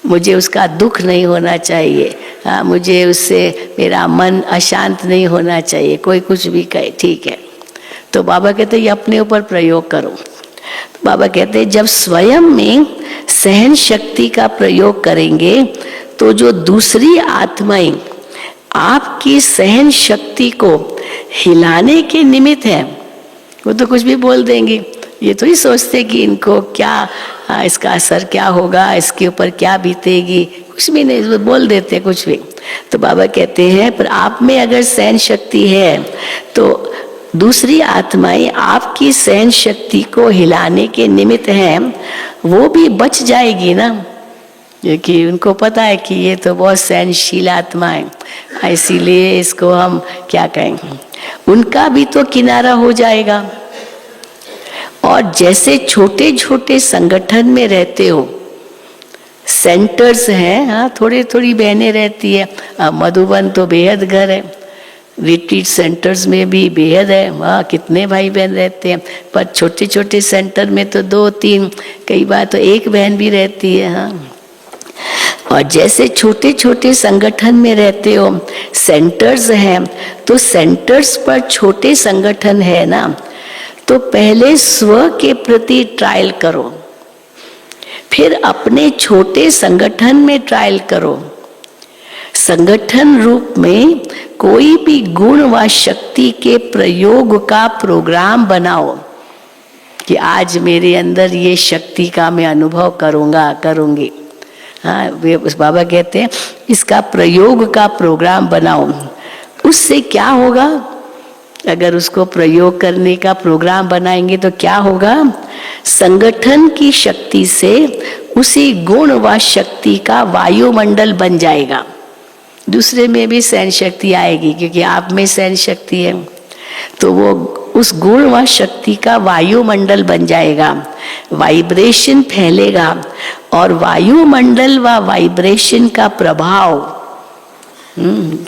मुझे उसका दुख नहीं होना चाहिए। हाँ, मुझे उससे मेरा मन अशांत नहीं होना चाहिए। कोई कुछ भी कहे, ठीक है। तो बाबा कहते ये अपने ऊपर प्रयोग करो। तो बाबा कहते जब स्वयं में सहन शक्ति का प्रयोग करेंगे तो जो दूसरी आत्माएं आपकी सहन शक्ति को हिलाने के निमित्त है, वो तो कुछ भी बोल देंगी। ये थोड़ी सोचते कि इनको क्या, इसका असर क्या होगा, इसके ऊपर क्या बीतेगी, कुछ भी नहीं, वो बोल देते कुछ भी। तो बाबा कहते हैं पर आप में अगर सहन शक्ति है तो दूसरी आत्माएं आपकी सहन शक्ति को हिलाने के निमित्त हैं, वो भी बच जाएगी ना, क्योंकि उनको पता है कि ये तो बहुत सहनशील आत्मा है, इसीलिए इसको हम क्या कहेंगे, उनका भी तो किनारा हो जाएगा। और जैसे छोटे छोटे संगठन में रहते हो, सेंटर्स हैं, हाँ, थोड़ी थोड़ी बहनें रहती है। मधुबन तो बेहद घर है, रिट्रीट सेंटर्स में भी बेहद है, वहाँ कितने भाई बहन रहते हैं। पर छोटे छोटे सेंटर में तो 2-3, कई बार तो एक बहन भी रहती है। हाँ, और जैसे छोटे छोटे संगठन में रहते हो, सेंटर्स हैं, तो सेंटर्स पर छोटे संगठन है ना, तो पहले स्व के प्रति ट्रायल करो, फिर अपने छोटे संगठन में ट्रायल करो। संगठन रूप में कोई भी गुण व शक्ति के प्रयोग का प्रोग्राम बनाओ कि आज मेरे अंदर ये शक्ति का मैं अनुभव करूंगी। हाँ, वे उस बाबा कहते हैं इसका प्रयोग का प्रोग्राम बनाओ। उससे क्या होगा, अगर उसको प्रयोग करने का प्रोग्राम बनाएंगे तो क्या होगा, संगठन की शक्ति से उसी गुण व शक्ति का वायुमंडल बन जाएगा। दूसरे में भी सहन शक्ति आएगी, क्योंकि आप में सहन शक्ति है, तो वो उस गुण व शक्ति का वायुमंडल बन जाएगा। वाइब्रेशन फैलेगा और वायुमंडल व वाइब्रेशन का प्रभाव,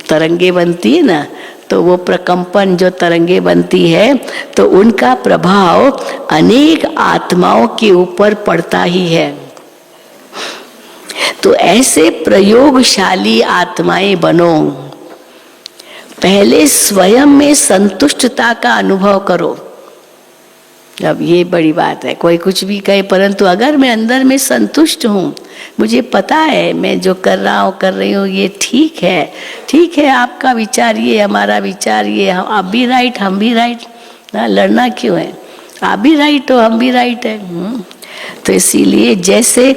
तरंगे बनती है ना, तो वो प्रकंपन जो तरंगे बनती है, तो उनका प्रभाव अनेक आत्माओं के ऊपर पड़ता ही है। तो ऐसे प्रयोगशाली आत्माएं बनो। पहले स्वयं में संतुष्टता का अनुभव करो। अब ये बड़ी बात है, कोई कुछ भी कहे, परंतु अगर मैं अंदर में संतुष्ट हूँ, मुझे पता है मैं जो कर रहा हूँ कर रही हूँ ये ठीक है, आपका विचार ये, हमारा विचार ये, आप भी राइट हम भी राइट, लड़ना क्यों है, आप भी राइट हो हम भी राइट है। तो इसीलिए जैसे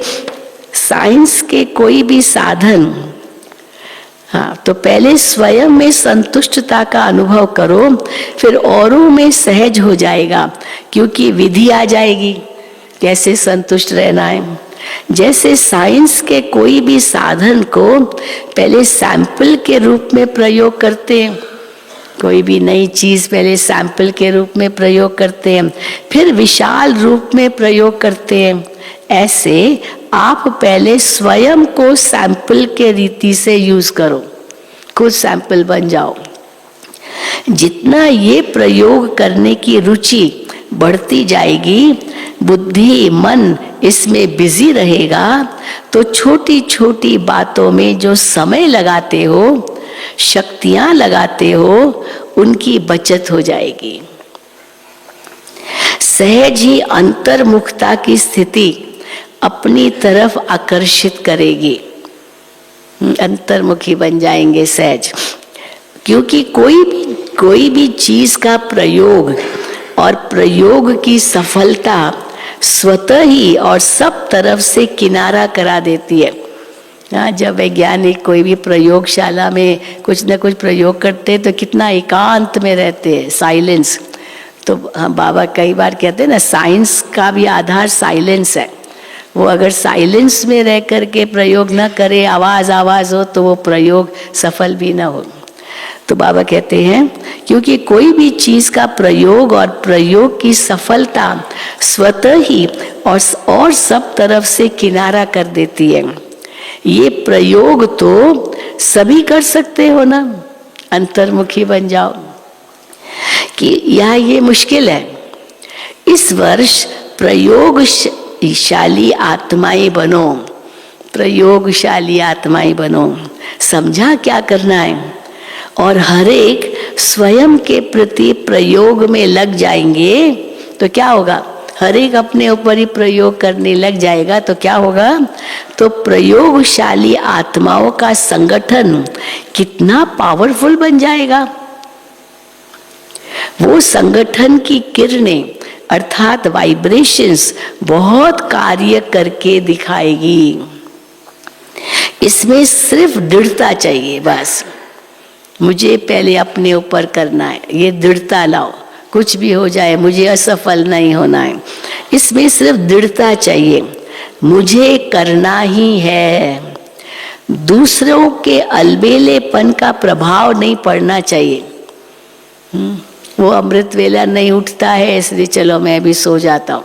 साइंस के कोई भी साधन, तो पहले स्वयं में संतुष्टता का अनुभव करो, फिर औरों में सहज हो जाएगा, क्योंकि विधि आ जाएगी कैसे संतुष्ट रहना है। जैसे साइंस के कोई भी साधन को पहले सैंपल के रूप में प्रयोग करते हैं, कोई भी नई चीज पहले सैंपल के रूप में प्रयोग करते हैं, फिर विशाल रूप में प्रयोग करते हैं, ऐसे आप पहले स्वयं को सैंपल के रीति से यूज करो, खुद सैंपल बन जाओ। जितना ये प्रयोग करने की रुचि बढ़ती जाएगी, बुद्धि मन इसमें बिजी रहेगा, तो छोटी छोटी बातों में जो समय लगाते हो, शक्तियां लगाते हो, उनकी बचत हो जाएगी। सहज ही अंतर्मुखता की स्थिति अपनी तरफ आकर्षित करेगी, अंतर्मुखी बन जाएंगे सहज। क्योंकि कोई भी चीज का प्रयोग और प्रयोग की सफलता स्वतः ही और सब तरफ से किनारा करा देती है। जब वैज्ञानिक कोई भी प्रयोगशाला में कुछ न कुछ प्रयोग करते हैं तो कितना एकांत में रहते हैं, साइलेंस। तो हम बाबा कई बार कहते हैं ना, साइंस का भी आधार साइलेंस है। वो अगर साइलेंस में रह करके प्रयोग न करे, आवाज हो, तो वो प्रयोग सफल भी ना हो। तो बाबा कहते हैं क्योंकि कोई भी चीज का प्रयोग और प्रयोग की सफलता स्वतः ही और सब तरफ से किनारा कर देती है। ये प्रयोग तो सभी कर सकते हो ना, अंतर्मुखी बन जाओ। कि यह ये मुश्किल है। इस वर्ष प्रयोगशाली आत्माएं बनो, प्रयोगशाली आत्माएं बनो। समझा क्या करना है, और हर एक स्वयं के प्रति प्रयोग में लग जाएंगे तो क्या होगा, हर एक अपने ऊपर ही प्रयोग करने लग जाएगा तो क्या होगा, तो प्रयोगशाली आत्माओं का संगठन कितना पावरफुल बन जाएगा। वो संगठन की किरणें अर्थात वाइब्रेशंस बहुत कार्य करके दिखाएगी। इसमें सिर्फ दृढ़ता चाहिए, बस मुझे पहले अपने ऊपर करना है, ये दृढ़ता लाओ, कुछ भी हो जाए मुझे असफल नहीं होना है। इसमें सिर्फ दृढ़ता चाहिए, मुझे करना ही है। दूसरों के अलबेलेपन का प्रभाव नहीं पड़ना चाहिए। वो अमृत वेला नहीं उठता है इसलिए चलो मैं भी सो जाता हूँ,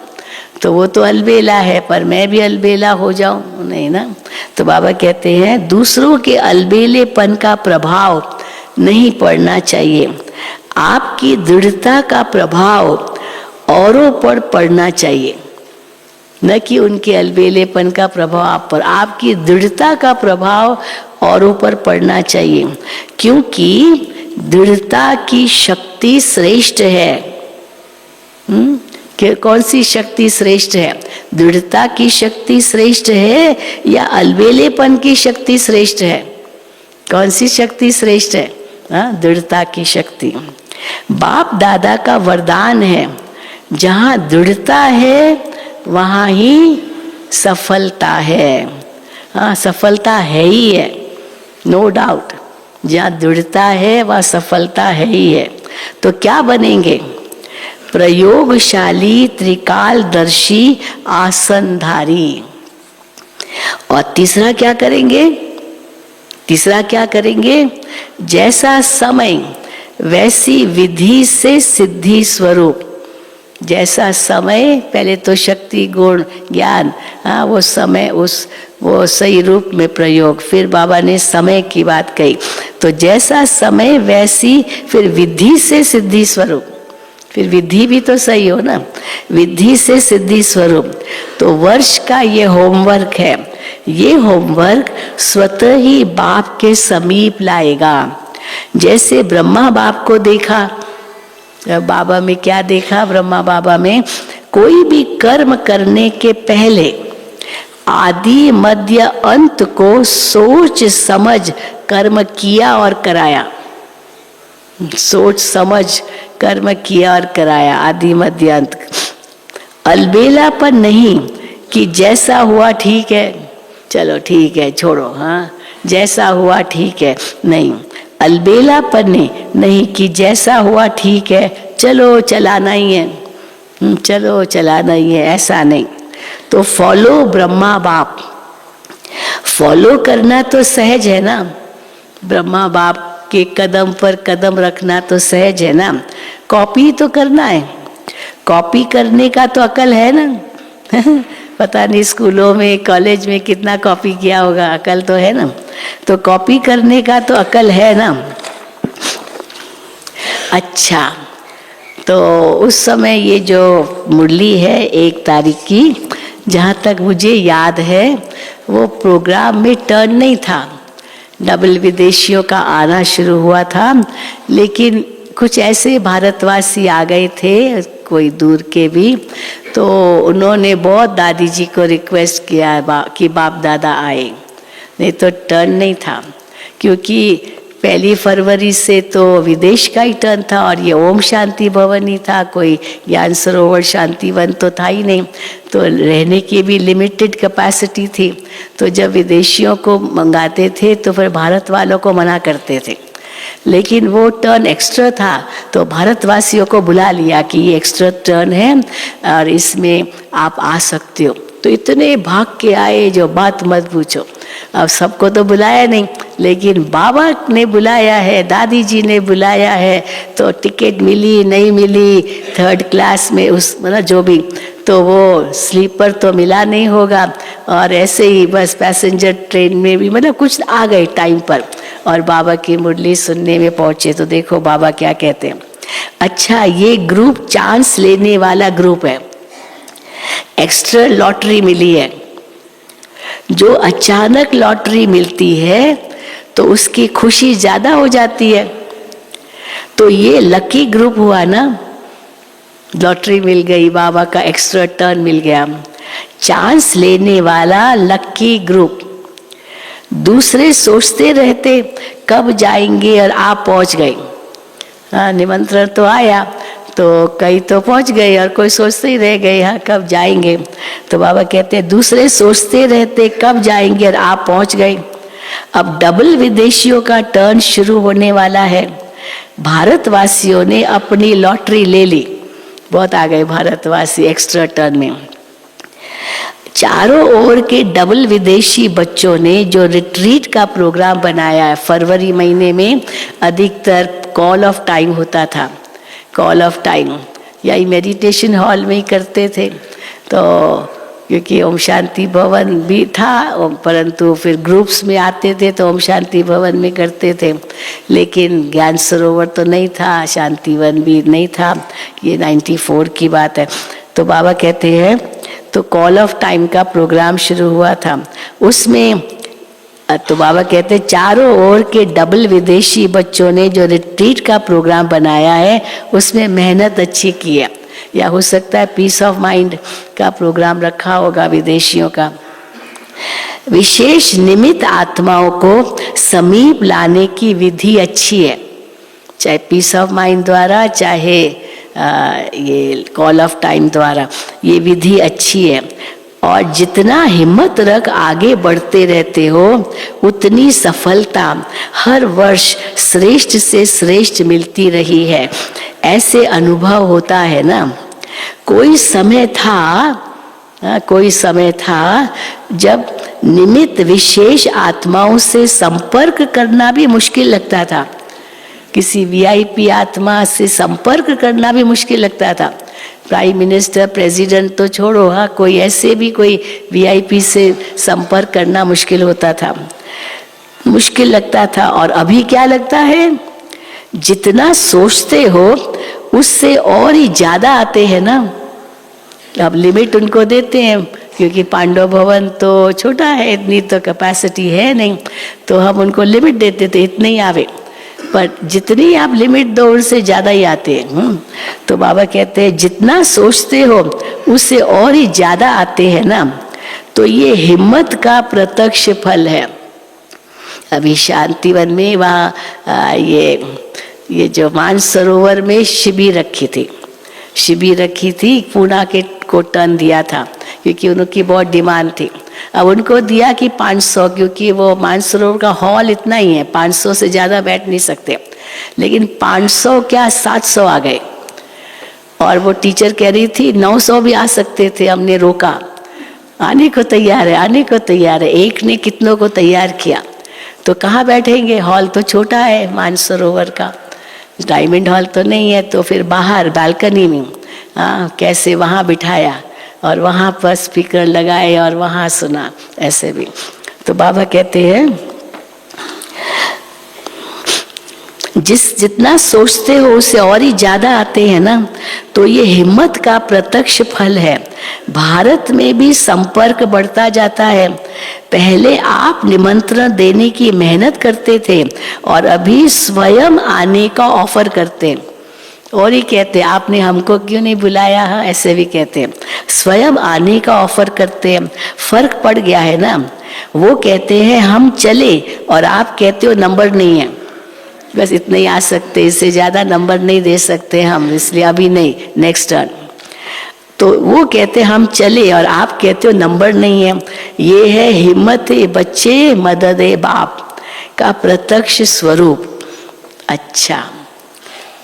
तो वो तो अलबेला है, पर मैं भी अलबेला हो जाऊं नहीं ना। तो बाबा कहते हैं दूसरों के अलबेलेपन का प्रभाव नहीं पड़ना चाहिए, आपकी दृढ़ता का प्रभाव औरों पर पड़ना चाहिए, न कि उनके अलबेलेपन का प्रभाव आप पर। आपकी दृढ़ता का प्रभाव औरों पर पड़ना चाहिए, क्योंकि दृढ़ता की शक्ति श्रेष्ठ है। कि कौन सी शक्ति श्रेष्ठ है, दृढ़ता की शक्ति श्रेष्ठ है या अलबेलेपन की शक्ति श्रेष्ठ है? कौन सी शक्ति श्रेष्ठ है? दृढ़ता की शक्ति। बाप दादा का वरदान है, जहाँ दृढ़ता है वहाँ ही सफलता है। सफलता है ही है, नो डाउट। जहाँ दृढ़ता है वहाँ सफलता है ही है। तो क्या बनेंगे? प्रयोगशाली त्रिकालदर्शी आसनधारी। और तीसरा क्या करेंगे? तीसरा क्या करेंगे? जैसा समय वैसी विधि से सिद्धि स्वरूप। जैसा समय, पहले तो शक्ति गुण ज्ञान, वो समय वो सही रूप में प्रयोग। फिर बाबा ने समय की बात कही, तो जैसा समय वैसी फिर विधि से सिद्धि स्वरूप। फिर विधि भी तो सही हो ना, विधि से सिद्धि स्वरूप। तो वर्ष का ये होमवर्क है, ये होमवर्क स्वतः ही बाप के समीप लाएगा। जैसे ब्रह्मा बाप को देखा, बाबा में क्या देखा? ब्रह्मा बाबा में कोई भी कर्म करने के पहले आदि मध्य अंत को सोच समझ कर्म किया और कराया। सोच समझ कर्म किया और कराया, आदि मध्य अंत। अलबेला पर नहीं कि जैसा हुआ ठीक है, चलो ठीक है छोड़ो, हाँ जैसा हुआ ठीक है, नहीं। अलबेला पर नहीं कि जैसा हुआ ठीक है, चलो चलाना ही है, चलो चलाना ही है, ऐसा नहीं। तो फॉलो ब्रह्मा बाप, फॉलो करना तो सहज है ना, ब्रह्मा बाप के कदम पर कदम रखना तो सहज है ना। कॉपी तो करना है, कॉपी करने का तो अकल है ना पता नहीं स्कूलों में कॉलेज में कितना कॉपी किया होगा, अकल तो है ना। तो कॉपी करने का तो अकल है ना। अच्छा, तो उस समय ये जो मुरली है 1 तारीख की, जहाँ तक मुझे याद है वो प्रोग्राम में टर्न नहीं था, डबल विदेशियों का आना शुरू हुआ था, लेकिन कुछ ऐसे भारतवासी आ गए थे, कोई दूर के भी, तो उन्होंने बहुत दादी जी को रिक्वेस्ट किया कि बाप दादा आए, नहीं तो टर्न नहीं था। क्योंकि 1 फरवरी से तो विदेश का ही टर्न था और ये ओम शांति भवन ही था, कोई ज्ञान सरोवर शांति वन तो था ही नहीं, तो रहने की भी लिमिटेड कैपेसिटी थी। तो जब विदेशियों को मंगाते थे तो फिर भारत वालों को मना करते थे, लेकिन वो टर्न एक्स्ट्रा था तो भारतवासियों को बुला लिया कि ये एक्स्ट्रा टर्न है और इसमें आप आ सकते हो। तो इतने भाग के आए जो बात मत पूछो। अब सबको तो बुलाया नहीं, लेकिन बाबा ने बुलाया है, दादी जी ने बुलाया है, तो टिकट मिली नहीं मिली 3rd क्लास में, उस मतलब जो भी, तो वो स्लीपर तो मिला नहीं होगा, और ऐसे ही बस पैसेंजर ट्रेन में भी मतलब कुछ आ गए टाइम पर, और बाबा की मुरली सुनने में पहुंचे। तो देखो बाबा क्या कहते हैं। अच्छा, ये ग्रुप चांस लेने वाला ग्रुप है, एक्स्ट्रा लॉटरी मिली है। जो अचानक लॉटरी मिलती है तो उसकी खुशी ज्यादा हो जाती है। तो ये लकी ग्रुप हुआ ना, लॉटरी मिल गई, बाबा का एक्स्ट्रा टर्न मिल गया, चांस लेने वाला लकी ग्रुप। दूसरे सोचते रहते कब जाएंगे और आप पहुंच गए। हाँ, निमंत्रण तो आया तो कई तो पहुंच गए और कोई सोचते ही रह गए, हाँ कब जाएंगे। तो बाबा कहते हैं दूसरे सोचते रहते कब जाएंगे और आप पहुंच गए। अब डबल विदेशियों का टर्न शुरू होने वाला है। भारतवासियों ने अपनी लॉटरी ले ली, बहुत आ गए भारतवासी एक्स्ट्रा टर्न में। चारों ओर के डबल विदेशी बच्चों ने जो रिट्रीट का प्रोग्राम बनाया है, फरवरी महीने में अधिकतर कॉल ऑफ टाइम होता था, कॉल ऑफ टाइम या मेडिटेशन हॉल में ही करते थे। तो क्योंकि ओम शांति भवन भी था, परंतु फिर ग्रुप्स में आते थे तो ओम शांति भवन में करते थे, लेकिन ज्ञान सरोवर तो नहीं था, शांतिवन भी नहीं था, ये 94 की बात है। तो बाबा कहते हैं तो कॉल ऑफ टाइम का प्रोग्राम शुरू हुआ था, उसमें तो बाबा कहते हैं चारों ओर के डबल विदेशी बच्चों ने जो रिट्रीट का प्रोग्राम बनाया है उसमें मेहनत अच्छी की है, या हो सकता है पीस ऑफ माइंड का प्रोग्राम रखा होगा विदेशियों का। विशेष निमित्त आत्माओं को समीप लाने की विधि अच्छी है, चाहे पीस ऑफ माइंड द्वारा, चाहे ये कॉल ऑफ टाइम द्वारा, ये विधि अच्छी है। और जितना हिम्मत रख आगे बढ़ते रहते हो उतनी सफलता हर वर्ष श्रेष्ठ से श्रेष्ठ मिलती रही है, ऐसे अनुभव होता है ना। कोई समय था जब निमित्त विशेष आत्माओं से संपर्क करना भी मुश्किल लगता था, किसी वीआईपी आत्मा से संपर्क करना भी मुश्किल लगता था। प्राइम मिनिस्टर, प्रेसिडेंट तो छोड़ो, हाँ कोई ऐसे भी कोई वीआईपी से संपर्क करना मुश्किल होता था, मुश्किल लगता था। और अभी क्या लगता है, जितना सोचते हो उससे और ही ज्यादा आते हैं ना। अब लिमिट उनको देते हैं क्योंकि पांडव भवन तो छोटा है, इतनी तो कैपेसिटी है नहीं, तो हम उनको लिमिट देते थे इतने ही आवे, पर जितनी आप लिमिट दो उससे ज़्यादा ही आते हैं। तो बाबा कहते हैं जितना सोचते हो उससे और ही ज़्यादा आते हैं ना, तो ये हिम्मत का प्रत्यक्ष फल है। अभी शांतिवन में वहाँ ये जो मानसरोवर में शिविर रखी थी, पूना के को टर्न दिया था क्योंकि उनकी बहुत डिमांड थी। अब उनको दिया कि 500, क्योंकि वो मानसरोवर का हॉल इतना ही है, 500 से ज़्यादा बैठ नहीं सकते, लेकिन 500 क्या 700 आ गए। और वो टीचर कह रही थी 900 भी आ सकते थे, हमने रोका, आने को तैयार है। एक ने कितनों को तैयार किया, तो कहाँ बैठेंगे, हॉल तो छोटा है मानसरोवर का, डायमंड हॉल तो नहीं है, तो फिर बाहर बालकनी में कैसे वहाँ बिठाया और वहाँ पर स्पीकर लगाए और वहाँ सुना, ऐसे भी। तो बाबा कहते हैं जितना सोचते हो उससे और ही ज्यादा आते हैं ना, तो ये हिम्मत का प्रत्यक्ष फल है। भारत में भी संपर्क बढ़ता जाता है। पहले आप निमंत्रण देने की मेहनत करते थे और अभी स्वयं आने का ऑफर करते, और ही कहते आपने हमको क्यों नहीं बुलाया है, ऐसे भी कहते स्वयं आने का ऑफर करते हैं। फर्क पड़ गया है ना। वो कहते हैं हम चले और आप कहते हो नंबर नहीं है, बस इतने ही आ सकते, इससे ज़्यादा नंबर नहीं दे सकते हम, इसलिए अभी नहीं, नेक्स्ट टर्न। तो वो कहते हम चले और आप कहते हो नंबर नहीं है। ये है हिम्मत बच्चे, मदद बाप का प्रत्यक्ष स्वरूप। अच्छा,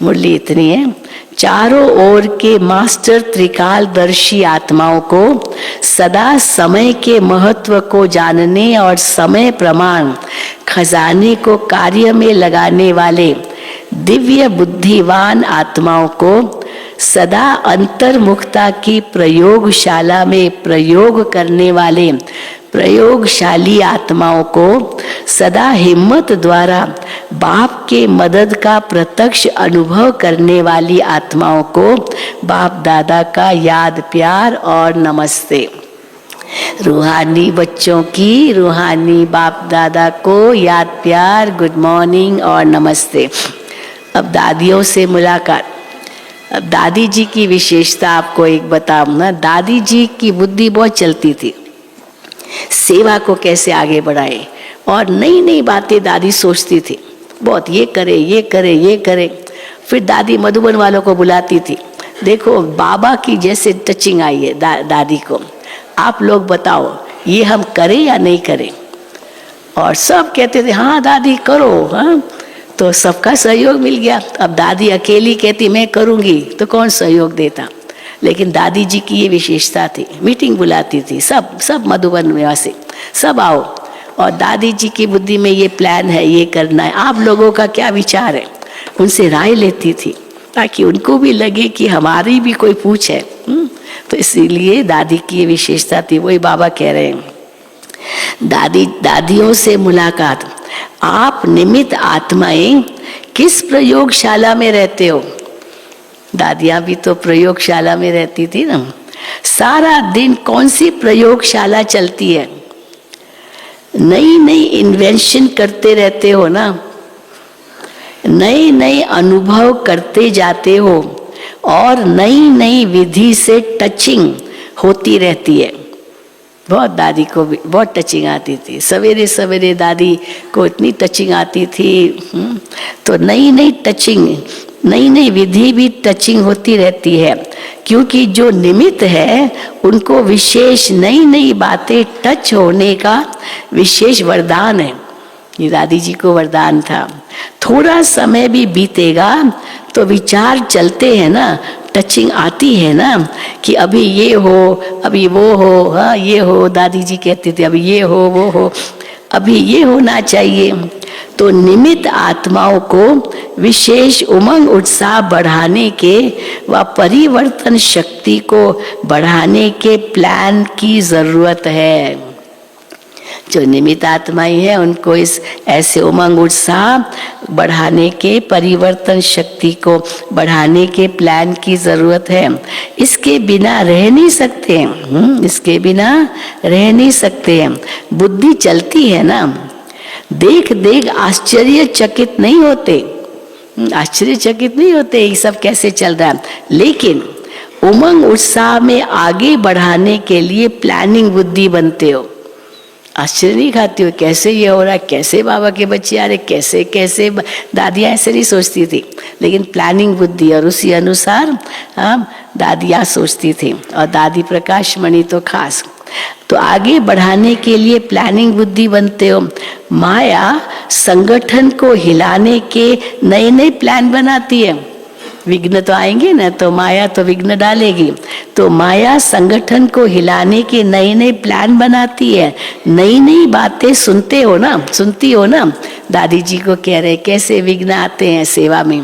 मुरली इतनी है। चारों ओर के मास्टर त्रिकालदर्शी आत्माओं को सदा समय के महत्व को जानने और समय प्रमाण खजाने को कार्य में लगाने वाले दिव्य बुद्धिवान आत्माओं को सदा अंतर्मुखता की प्रयोगशाला में प्रयोग करने वाले प्रयोगशाली आत्माओं को सदा हिम्मत द्वारा बाप के मदद का प्रत्यक्ष अनुभव करने वाली आत्माओं को बाप दादा का याद प्यार और नमस्ते। रूहानी बच्चों की रूहानी बाप दादा को याद प्यार, गुड मॉर्निंग और नमस्ते। अब दादियों से मुलाकात। अब दादी जी की विशेषता आपको एक बताऊं ना। दादी जी की बुद्धि बहुत चलती थी, सेवा को कैसे आगे बढ़ाए, और नई नई बातें दादी सोचती थी बहुत, ये करे ये करे ये करे। फिर दादी मधुबन वालों को बुलाती थी, देखो बाबा की जैसे टचिंग आई है दादी को, आप लोग बताओ ये हम करें या नहीं करें। और सब कहते थे हाँ दादी करो, हाँ। तो सबका सहयोग मिल गया। अब दादी अकेली कहती मैं करूँगी तो कौन सहयोग देता, लेकिन दादी जी की ये विशेषता थी, मीटिंग बुलाती थी, सब मधुबन में वासी सब आओ, और दादी जी की बुद्धि में ये प्लान है, ये करना है, आप लोगों का क्या विचार है, उनसे राय लेती थी ताकि उनको भी लगे कि हमारी भी कोई पूछ है। तो इसीलिए दादी की ये विशेषता थी। वही बाबा कह रहे हैं, दादियों से मुलाकात। आप निमित्त आत्माएं किस प्रयोगशाला में रहते हो। दादियां भी तो प्रयोगशाला में रहती थी ना। सारा दिन कौन सी प्रयोगशाला चलती है, नई नई इन्वेंशन करते रहते हो ना, नए नए अनुभव करते जाते हो और नई नई विधि से टचिंग होती रहती है। बहुत दादी को भी बहुत टचिंग आती थी, सवेरे सवेरे दादी को इतनी टचिंग आती थी। तो नई नई टचिंग, नई नई विधि भी टचिंग होती रहती है, क्योंकि जो निमित्त है उनको विशेष नई नई बातें टच होने का विशेष वरदान है। ये दादी जी को वरदान था। थोड़ा समय भी बीतेगा तो विचार चलते हैं ना, टचिंग आती है ना कि अभी ये हो, अभी वो हो, हाँ ये हो, दादी जी कहते थे अभी ये हो वो हो, अभी ये होना चाहिए। तो निमित्त आत्माओं को विशेष उमंग उत्साह बढ़ाने के व परिवर्तन शक्ति को बढ़ाने के प्लान की जरूरत है। जो निमित्त आत्माएं हैं उनको इस ऐसे उमंग उत्साह बढ़ाने के, परिवर्तन शक्ति को बढ़ाने के प्लान की जरूरत है। इसके बिना रह नहीं सकते हैं, इसके बिना रह नहीं सकते हैं। बुद्धि चलती है ना, देख देख आश्चर्यचकित नहीं होते, आश्चर्यचकित नहीं होते ये सब कैसे चल रहा है, लेकिन उमंग उत्साह में आगे बढ़ाने के लिए प्लानिंग बुद्धि बनते हो। आश्चर्य नहीं खाती हो कैसे ये हो रहा है, कैसे बाबा के बच्चे आ रहे, कैसे कैसे। दादियाँ ऐसे नहीं सोचती थी, लेकिन प्लानिंग बुद्धि, और उसी अनुसार दादियाँ सोचती थी, और दादी प्रकाश मणि तो खास। तो आगे बढ़ाने के लिए प्लानिंग बुद्धि बनते हो। माया संगठन को हिलाने के नए नए प्लान बनाती है। विघ्न तो आएंगे ना, तो माया तो विघ्न डालेगी। तो माया संगठन को हिलाने के नए नए प्लान बनाती है। नई नई बातें सुनते हो ना, सुनती हो ना, दादी जी को कह रहे कैसे विघ्न आते हैं सेवा में,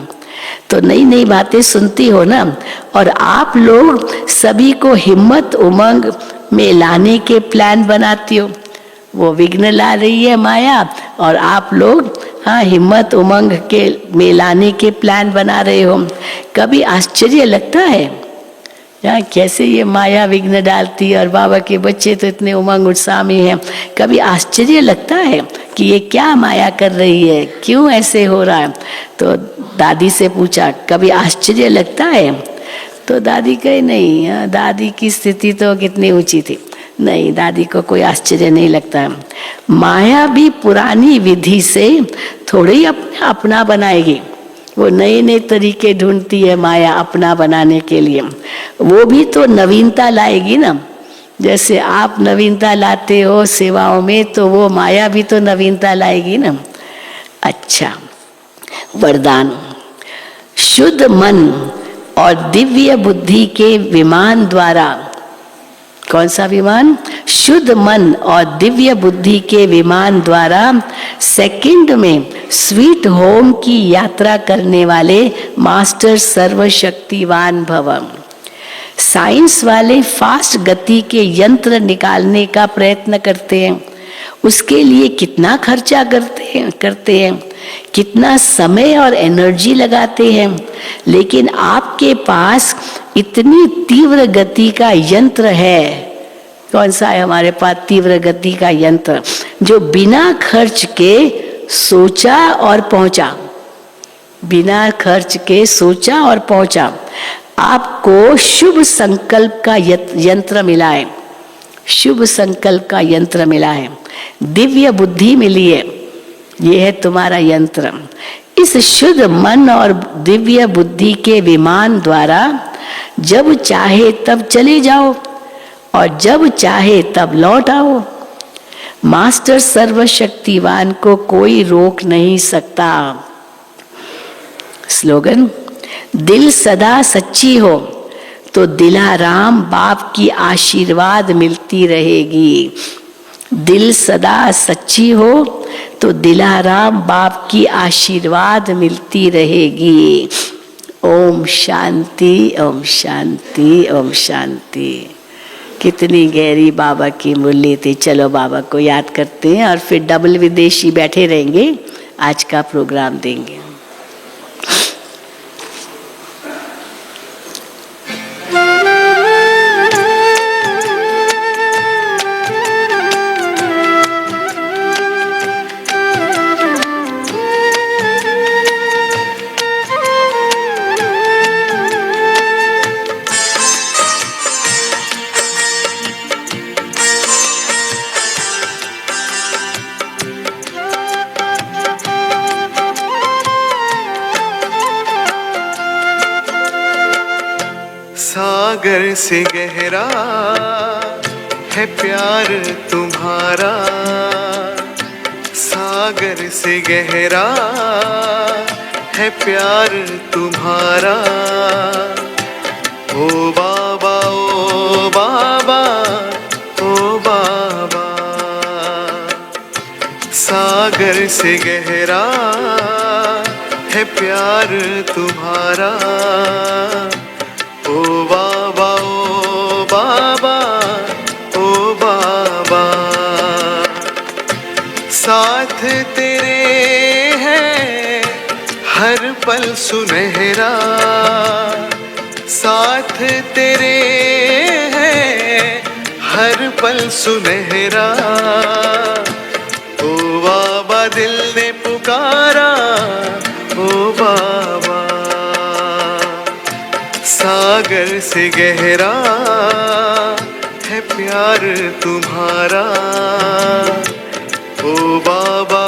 तो नई नई बातें सुनती हो ना। और आप लोग सभी को हिम्मत उमंग में लाने के प्लान बनाती हो। वो विघ्न ला रही है माया, और आप लोग हिम्मत उमंग के में लाने के प्लान बना रहे हो। कभी आश्चर्य लगता है कैसे ये माया विघ्न डालती है, और बाबा के बच्चे तो इतने उमंग उत्साह में हैं। कभी आश्चर्य लगता है कि ये क्या माया कर रही है, क्यों ऐसे हो रहा है। तो दादी से पूछा कभी आश्चर्य लगता है, तो दादी कहे नहीं, दादी की स्थिति तो कितनी ऊंची थी, नहीं दादी को कोई आश्चर्य नहीं लगता। माया भी पुरानी विधि से थोड़े ही अपना बनाएगी, वो नए नए तरीके ढूंढती है माया अपना बनाने के लिए। वो भी तो नवीनता लाएगी ना, जैसे आप नवीनता लाते हो सेवाओं में, तो वो माया भी तो नवीनता लाएगी ना। अच्छा, वरदान। शुद्ध मन और दिव्य बुद्धि के विमान द्वारा, कौन सा विमान? शुद्ध मन और दिव्य बुद्धि के विमान द्वारा सेकंड में स्वीट होम की यात्रा करने वाले मास्टर सर्वशक्तिवान भव। साइंस वाले फास्ट गति के यंत्र निकालने का प्रयत्न करते हैं, उसके लिए कितना खर्चा करते हैं, कितना समय और एनर्जी लगाते हैं, लेकिन आपके पास इतनी तीव्र गति का यंत्र है। कौन सा है हमारे पास तीव्र गति का यंत्र, जो बिना खर्च के सोचा और पहुंचा, बिना खर्च के सोचा और पहुंचा। आपको शुभ संकल्प का यंत्र मिला है, शुभ संकल्प का यंत्र मिला है, दिव्य बुद्धि मिली है, ये है तुम्हारा यंत्र। इस शुद्ध मन और दिव्य बुद्धि के विमान द्वारा जब चाहे तब चले जाओ और जब चाहे तब लौट आओ। मास्टर सर्वशक्तिवान को कोई रोक नहीं सकता। स्लोगन, दिल सदा सच्ची हो तो दिलाराम बाप की आशीर्वाद मिलती रहेगी। दिल सदा सच्ची हो तो दिलाराम बाप की आशीर्वाद मिलती रहेगी। ओम शांति, ओम शांति, ओम शांति। कितनी गहरी बाबा की मुरली थी। चलो बाबा को याद करते हैं और फिर डबल विदेशी बैठे रहेंगे, आज का प्रोग्राम देंगे। सागर से गहरा है प्यार तुम्हारा, सागर से गहरा है प्यार तुम्हारा। ओ बाबा, ओ बाबा, ओ बाबा। सागर से गहरा है प्यार तुम्हारा। ओ बाबा, ओ बाबा, ओ बाबा। साथ तेरे है हर पल सुनहरा, साथ तेरे है हर पल सुनहरा। ओ बाबा दिल ने पुकारा, ओ बाबा सागर से गहरा है प्यार तुम्हारा। ओ बाबा